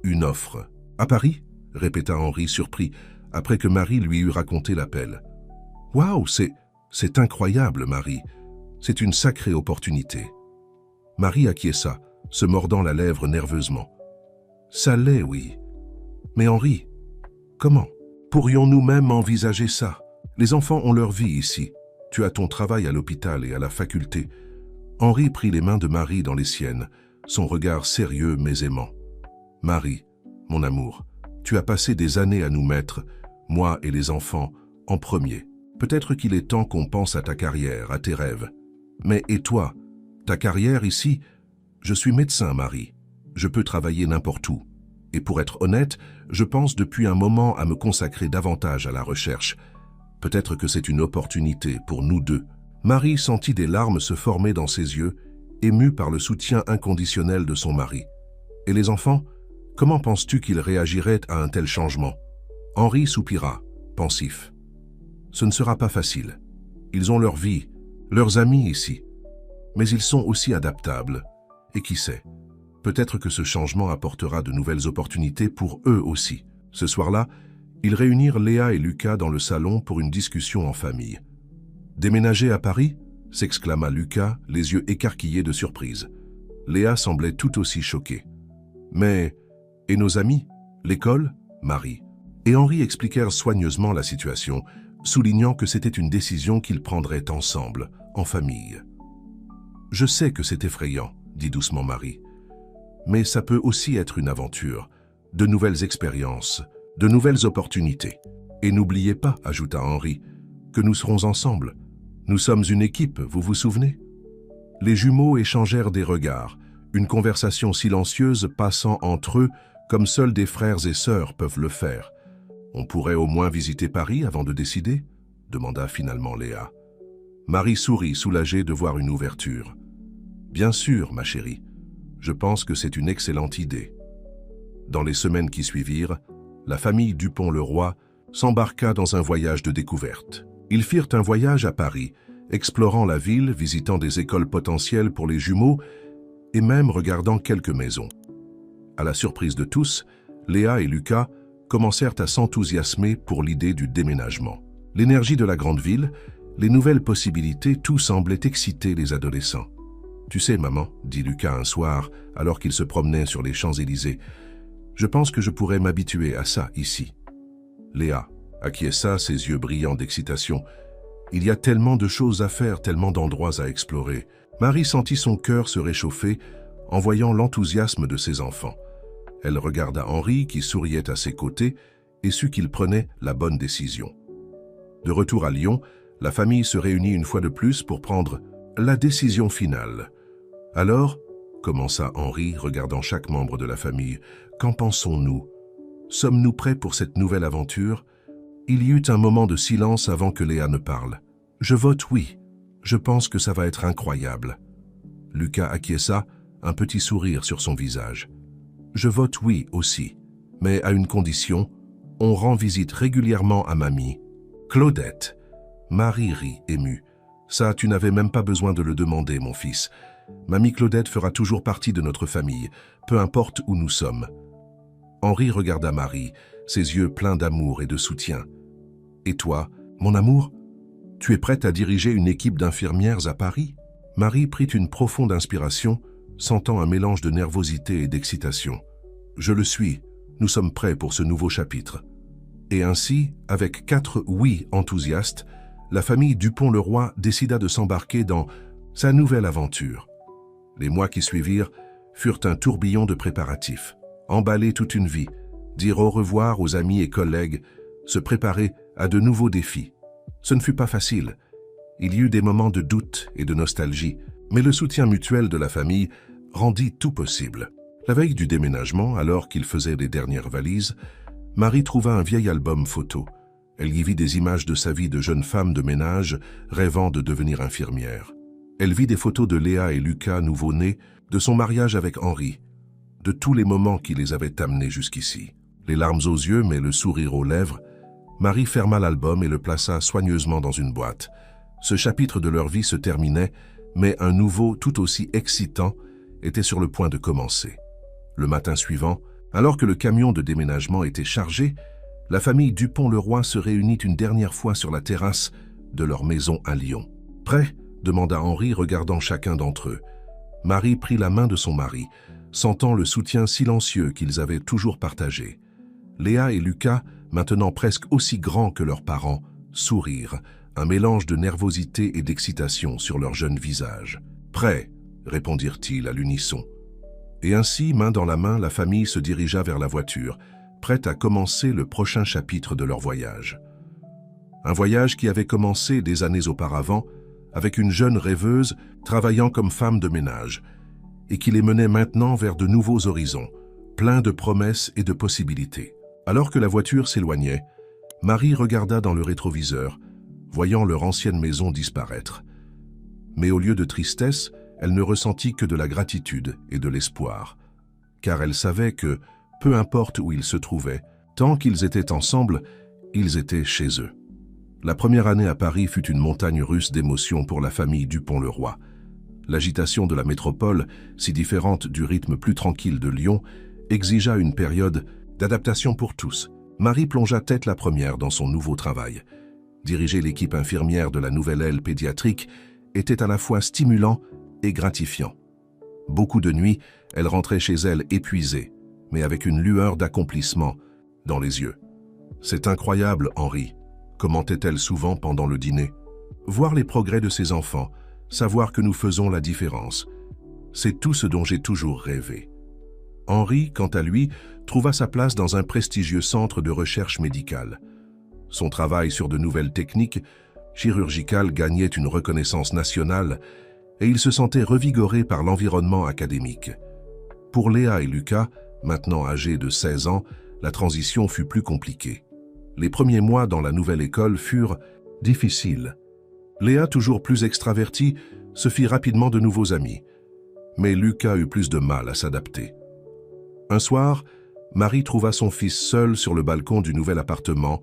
Une offre. « À Paris ?» répéta Henri surpris, après que Marie lui eut raconté l'appel. « Waouh, c'est incroyable, Marie. C'est une sacrée opportunité. » Marie acquiesça, se mordant la lèvre nerveusement. « Ça l'est, oui. Mais Henri, comment? Pourrions-nous même envisager ça? Les enfants ont leur vie ici. Tu as ton travail à l'hôpital et à la faculté. » Henri prit les mains de Marie dans les siennes, son regard sérieux mais aimant. « Marie, mon amour, tu as passé des années à nous mettre, moi et les enfants, en premier. Peut-être qu'il est temps qu'on pense à ta carrière, à tes rêves. Mais et toi? Ta carrière ici? Je suis médecin, Marie. Je peux travailler n'importe où. Et pour être honnête, je pense depuis un moment à me consacrer davantage à la recherche. Peut-être que c'est une opportunité pour nous deux. » Marie sentit des larmes se former dans ses yeux, émue par le soutien inconditionnel de son mari. « Et les enfants? Comment penses-tu qu'ils réagiraient à un tel changement? » Henri soupira, pensif. « Ce ne sera pas facile. Ils ont leur vie, leurs amis ici. Mais ils sont aussi adaptables. Et qui sait, peut-être que ce changement apportera de nouvelles opportunités pour eux aussi. » Ce soir-là, ils réunirent Léa et Lucas dans le salon pour une discussion en famille. « Déménager à Paris ?» s'exclama Lucas, les yeux écarquillés de surprise. Léa semblait tout aussi choquée. « Mais, et nos amis? L'école ?» Marie et Henri expliquèrent soigneusement la situation, soulignant que c'était une décision qu'ils prendraient ensemble, en famille. « Je sais que c'est effrayant, » dit doucement Marie. « Mais ça peut aussi être une aventure, de nouvelles expériences, de nouvelles opportunités. Et n'oubliez pas, » ajouta Henri, « que nous serons ensemble. Nous sommes une équipe, vous vous souvenez ?» Les jumeaux échangèrent des regards, une conversation silencieuse passant entre eux comme seuls des frères et sœurs peuvent le faire. « On pourrait au moins visiter Paris avant de décider ?» demanda finalement Léa. Marie sourit, soulagée de voir une ouverture. « Bien sûr, ma chérie. Je pense que c'est une excellente idée. » Dans les semaines qui suivirent, la famille Dupont-le-Roi s'embarqua dans un voyage de découverte. Ils firent un voyage à Paris, explorant la ville, visitant des écoles potentielles pour les jumeaux et même regardant quelques maisons. À la surprise de tous, Léa et Lucas commencèrent à s'enthousiasmer pour l'idée du déménagement. L'énergie de la grande ville, les nouvelles possibilités, tout semblait exciter les adolescents. « Tu sais, maman, » dit Lucas un soir, alors qu'il se promenait sur les Champs-Élysées, « je pense que je pourrais m'habituer à ça ici. » Léa acquiesça, ses yeux brillants d'excitation. « Il y a tellement de choses à faire, tellement d'endroits à explorer. » Marie sentit son cœur se réchauffer en voyant l'enthousiasme de ses enfants. Elle regarda Henri qui souriait à ses côtés et sut qu'il prenait la bonne décision. De retour à Lyon, la famille se réunit une fois de plus pour prendre la décision finale. « Alors, » commença Henri, regardant chaque membre de la famille, « qu'en pensons-nous? Sommes-nous prêts pour cette nouvelle aventure ?» Il y eut un moment de silence avant que Léa ne parle. « Je vote oui. Je pense que ça va être incroyable. » Lucas acquiesça, un petit sourire sur son visage. « Je vote oui aussi, mais à une condition, on rend visite régulièrement à mamie. » Claudette. Marie rit, émue. « Ça, tu n'avais même pas besoin de le demander, mon fils. Mamie Claudette fera toujours partie de notre famille, peu importe où nous sommes. » Henri regarda Marie, ses yeux pleins d'amour et de soutien. « Et toi, mon amour, tu es prête à diriger une équipe d'infirmières à Paris ?» Marie prit une profonde inspiration, sentant un mélange de nervosité et d'excitation. « Je le suis. nous sommes prêts pour ce nouveau chapitre. » Et ainsi, avec 4 oui enthousiastes, la famille Dupont-le-Roi décida de s'embarquer dans sa nouvelle aventure. Les mois qui suivirent furent un tourbillon de préparatifs. Emballer toute une vie, dire au revoir aux amis et collègues, se préparer à de nouveaux défis. Ce ne fut pas facile. Il y eut des moments de doute et de nostalgie, mais le soutien mutuel de la famille rendit tout possible. La veille du déménagement, alors qu'il faisait les dernières valises, Marie trouva un vieil album photo. Elle y vit des images de sa vie de jeune femme de ménage rêvant de devenir infirmière. Elle vit des photos de Léa et Lucas nouveau-nés, de son mariage avec Henri, de tous les moments qui les avaient amenés jusqu'ici. Les larmes aux yeux, mais le sourire aux lèvres, Marie ferma l'album et le plaça soigneusement dans une boîte. Ce chapitre de leur vie se terminait, mais un nouveau, tout aussi excitant, était sur le point de commencer. Le matin suivant, alors que le camion de déménagement était chargé, la famille Dupont-le-Roi se réunit une dernière fois sur la terrasse de leur maison à Lyon. « Prêt ?» demanda Henri, regardant chacun d'entre eux. Marie prit la main de son mari, sentant le soutien silencieux qu'ils avaient toujours partagé. Léa et Lucas, maintenant presque aussi grands que leurs parents, sourirent, un mélange de nervosité et d'excitation sur leurs jeunes visages. « Prêt ?» répondirent-ils à l'unisson. Et ainsi, main dans la main, la famille se dirigea vers la voiture, prête à commencer le prochain chapitre de leur voyage. Un voyage qui avait commencé des années auparavant, avec une jeune rêveuse travaillant comme femme de ménage, et qui les menait maintenant vers de nouveaux horizons, pleins de promesses et de possibilités. Alors que la voiture s'éloignait, Marie regarda dans le rétroviseur, voyant leur ancienne maison disparaître. Mais au lieu de tristesse, elle ne ressentit que de la gratitude et de l'espoir, car elle savait que, peu importe où ils se trouvaient, tant qu'ils étaient ensemble, ils étaient chez eux. La première année à Paris fut une montagne russe d'émotions pour la famille Dupont-le-Roi. L'agitation de la métropole, si différente du rythme plus tranquille de Lyon, exigea une période d'adaptation pour tous. Marie plongea tête la première dans son nouveau travail. Diriger l'équipe infirmière de la nouvelle aile pédiatrique était à la fois stimulant et gratifiant. Beaucoup de nuits, elle rentrait chez elle épuisée, mais avec une lueur d'accomplissement dans les yeux. « C'est incroyable, Henri », commentait-elle souvent pendant le dîner. « Voir les progrès de ses enfants, savoir que nous faisons la différence, c'est tout ce dont j'ai toujours rêvé. » Henri, quant à lui, trouva sa place dans un prestigieux centre de recherche médicale. Son travail sur de nouvelles techniques chirurgicales gagnait une reconnaissance nationale et il se sentait revigoré par l'environnement académique. Pour Léa et Lucas, maintenant âgés de 16 ans, la transition fut plus compliquée. Les premiers mois dans la nouvelle école furent difficiles. Léa, toujours plus extravertie, se fit rapidement de nouveaux amis. Mais Lucas eut plus de mal à s'adapter. Un soir, Marie trouva son fils seul sur le balcon du nouvel appartement,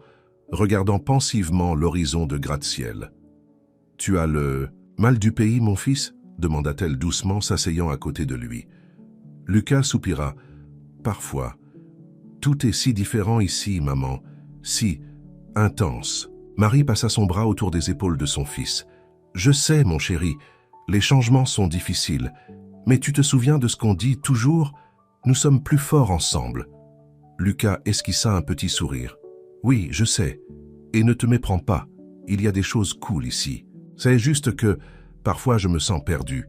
regardant pensivement l'horizon de gratte-ciel. « Tu as le mal du pays, mon fils ?» demanda-t-elle doucement, s'asseyant à côté de lui. Lucas soupira. « Parfois. Tout est si différent ici, maman, si intense. » Marie passa son bras autour des épaules de son fils. « Je sais, mon chéri, les changements sont difficiles, mais tu te souviens de ce qu'on dit toujours ? Nous sommes plus forts ensemble. » Lucas esquissa un petit sourire. « Oui, je sais. Et ne te méprends pas, il y a des choses cool ici. C'est juste que, parfois je me sens perdu.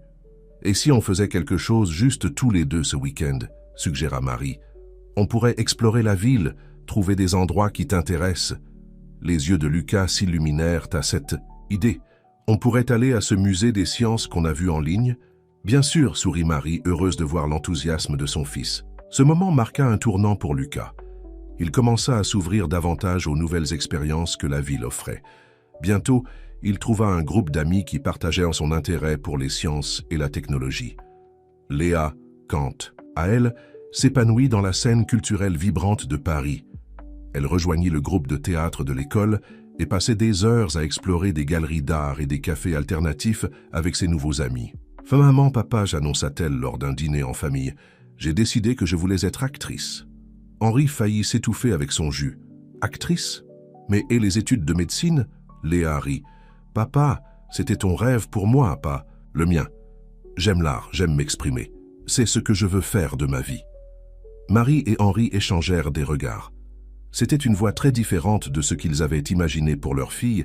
Et si on faisait quelque chose juste tous les deux ce week-end, suggéra Marie. On pourrait explorer la ville, trouver des endroits qui t'intéressent. » Les yeux de Lucas s'illuminèrent à cette idée. « On pourrait aller à ce musée des sciences qu'on a vu en ligne ?» « Bien sûr, sourit Marie, heureuse de voir l'enthousiasme de son fils. » Ce moment marqua un tournant pour Lucas. Il commença à s'ouvrir davantage aux nouvelles expériences que la ville offrait. Bientôt, il trouva un groupe d'amis qui partageaient son intérêt pour les sciences et la technologie. Léa, quant à elle, s'épanouit dans la scène culturelle vibrante de Paris. Elle rejoignit le groupe de théâtre de l'école et passait des heures à explorer des galeries d'art et des cafés alternatifs avec ses nouveaux amis. « Maman, papa, j'annonça-t-elle lors d'un dîner en famille, j'ai décidé que je voulais être actrice. » Henri faillit s'étouffer avec son jus. « Actrice ? Mais et les études de médecine ?» Léa rit. « Papa, c'était ton rêve pour moi, pas le mien. J'aime l'art, j'aime m'exprimer. C'est ce que je veux faire de ma vie. » Marie et Henri échangèrent des regards. C'était une voix très différente de ce qu'ils avaient imaginé pour leur fille,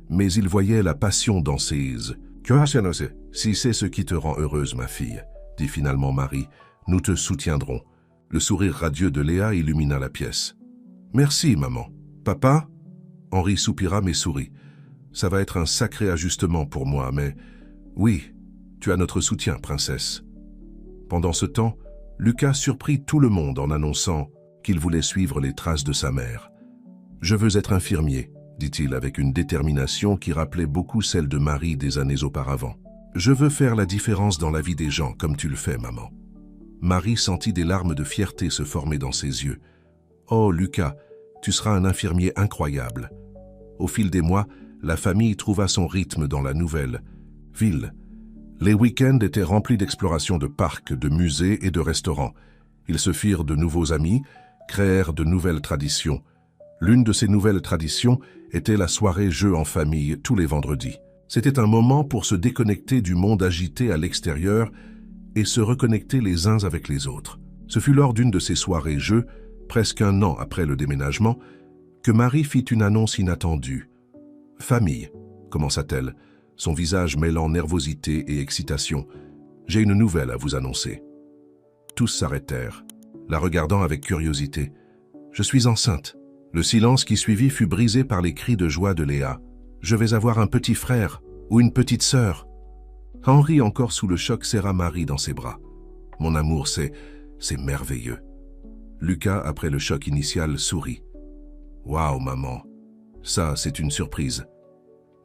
mais ils voyaient la passion dans ses yeux. « Si c'est ce qui te rend heureuse, ma fille, dit finalement Marie, nous te soutiendrons. » Le sourire radieux de Léa illumina la pièce. « Merci, maman. Papa ?» Henri soupira mais sourit. « Ça va être un sacré ajustement pour moi, mais... Oui, tu as notre soutien, princesse. » Pendant ce temps, Lucas surprit tout le monde en annonçant qu'il voulait suivre les traces de sa mère. « Je veux être infirmier, » dit-il avec une détermination qui rappelait beaucoup celle de Marie des années auparavant. « Je veux faire la différence dans la vie des gens comme tu le fais, maman. » Marie sentit des larmes de fierté se former dans ses yeux. « Oh, Lucas, tu seras un infirmier incroyable. » Au fil des mois, la famille trouva son rythme dans la nouvelle ville. Les week-ends étaient remplis d'explorations de parcs, de musées et de restaurants. Ils se firent de nouveaux amis, créèrent de nouvelles traditions. L'une de ces nouvelles traditions était la soirée jeux en famille tous les vendredis. C'était un moment pour se déconnecter du monde agité à l'extérieur et se reconnecter les uns avec les autres. Ce fut lors d'une de ces soirées jeux, presque un an après le déménagement, que Marie fit une annonce inattendue. « Famille », commença-t-elle, son visage mêlant nervosité et excitation. « J'ai une nouvelle à vous annoncer. » Tous s'arrêtèrent, la regardant avec curiosité. « Je suis enceinte. » Le silence qui suivit fut brisé par les cris de joie de Léa. « Je vais avoir un petit frère ou une petite sœur. » Henri, encore sous le choc, serra Marie dans ses bras. « Mon amour, c'est merveilleux. » Lucas, après le choc initial, sourit. « Waouh, maman, ça, c'est une surprise. »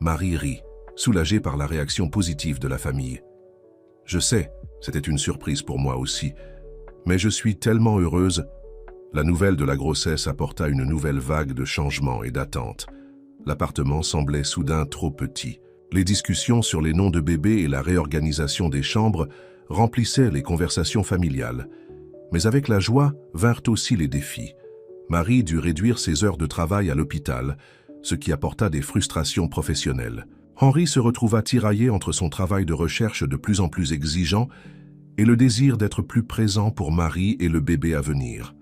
Marie rit, soulagée par la réaction positive de la famille. « Je sais, c'était une surprise pour moi aussi, mais je suis tellement heureuse. » La nouvelle de la grossesse apporta une nouvelle vague de changements et d'attentes. L'appartement semblait soudain trop petit. Les discussions sur les noms de bébés et la réorganisation des chambres remplissaient les conversations familiales. Mais avec la joie vinrent aussi les défis. Marie dut réduire ses heures de travail à l'hôpital, ce qui apporta des frustrations professionnelles. Henri se retrouva tiraillé entre son travail de recherche de plus en plus exigeant et le désir d'être plus présent pour Marie et le bébé à venir.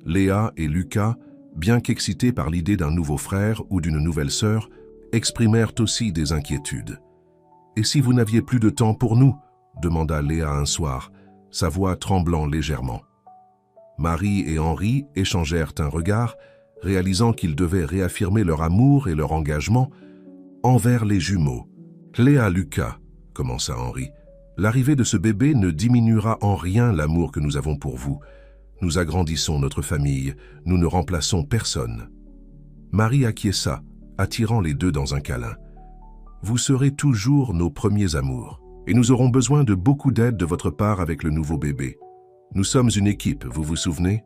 Léa et Lucas, bien qu'excités par l'idée d'un nouveau frère ou d'une nouvelle sœur, exprimèrent aussi des inquiétudes. « Et si vous n'aviez plus de temps pour nous ?» demanda Léa un soir, sa voix tremblant légèrement. Marie et Henri échangèrent un regard, réalisant qu'ils devaient réaffirmer leur amour et leur engagement envers les jumeaux. « Léa, Lucas, » commença Henri, « l'arrivée de ce bébé ne diminuera en rien l'amour que nous avons pour vous. Nous agrandissons notre famille, nous ne remplaçons personne. » Marie acquiesça, attirant les deux dans un câlin. « Vous serez toujours nos premiers amours, et nous aurons besoin de beaucoup d'aide de votre part avec le nouveau bébé. Nous sommes une équipe, vous vous souvenez ?»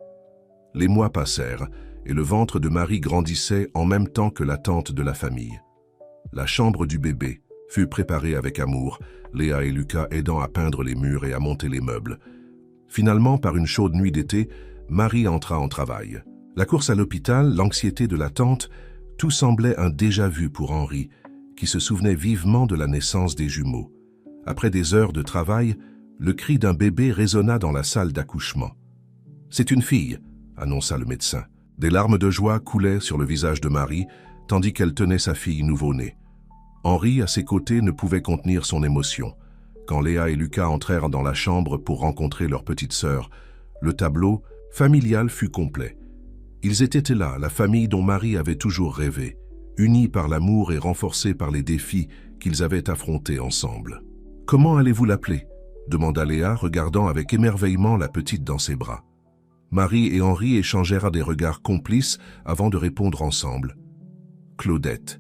Les mois passèrent, et le ventre de Marie grandissait en même temps que l'attente de la famille. La chambre du bébé fut préparée avec amour, Léa et Lucas aidant à peindre les murs et à monter les meubles. Finalement, par une chaude nuit d'été, Marie entra en travail. La course à l'hôpital, l'anxiété de l'attente, tout semblait un déjà-vu pour Henri, qui se souvenait vivement de la naissance des jumeaux. Après des heures de travail, le cri d'un bébé résonna dans la salle d'accouchement. « C'est une fille », annonça le médecin. Des larmes de joie coulaient sur le visage de Marie, tandis qu'elle tenait sa fille nouveau-née. Henri, à ses côtés, ne pouvait contenir son émotion. Quand Léa et Lucas entrèrent dans la chambre pour rencontrer leur petite sœur, le tableau familial fut complet. Ils étaient là, la famille dont Marie avait toujours rêvé, unis par l'amour et renforcés par les défis qu'ils avaient affrontés ensemble. « Comment allez-vous l'appeler » demanda Léa, regardant avec émerveillement la petite dans ses bras. Marie et Henri échangèrent des regards complices avant de répondre ensemble. « Claudette. »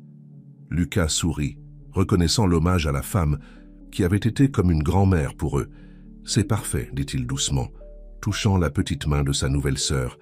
Lucas sourit, reconnaissant l'hommage à la femme qui avait été comme une grand-mère pour eux. « C'est parfait, dit-il doucement, touchant la petite main de sa nouvelle sœur,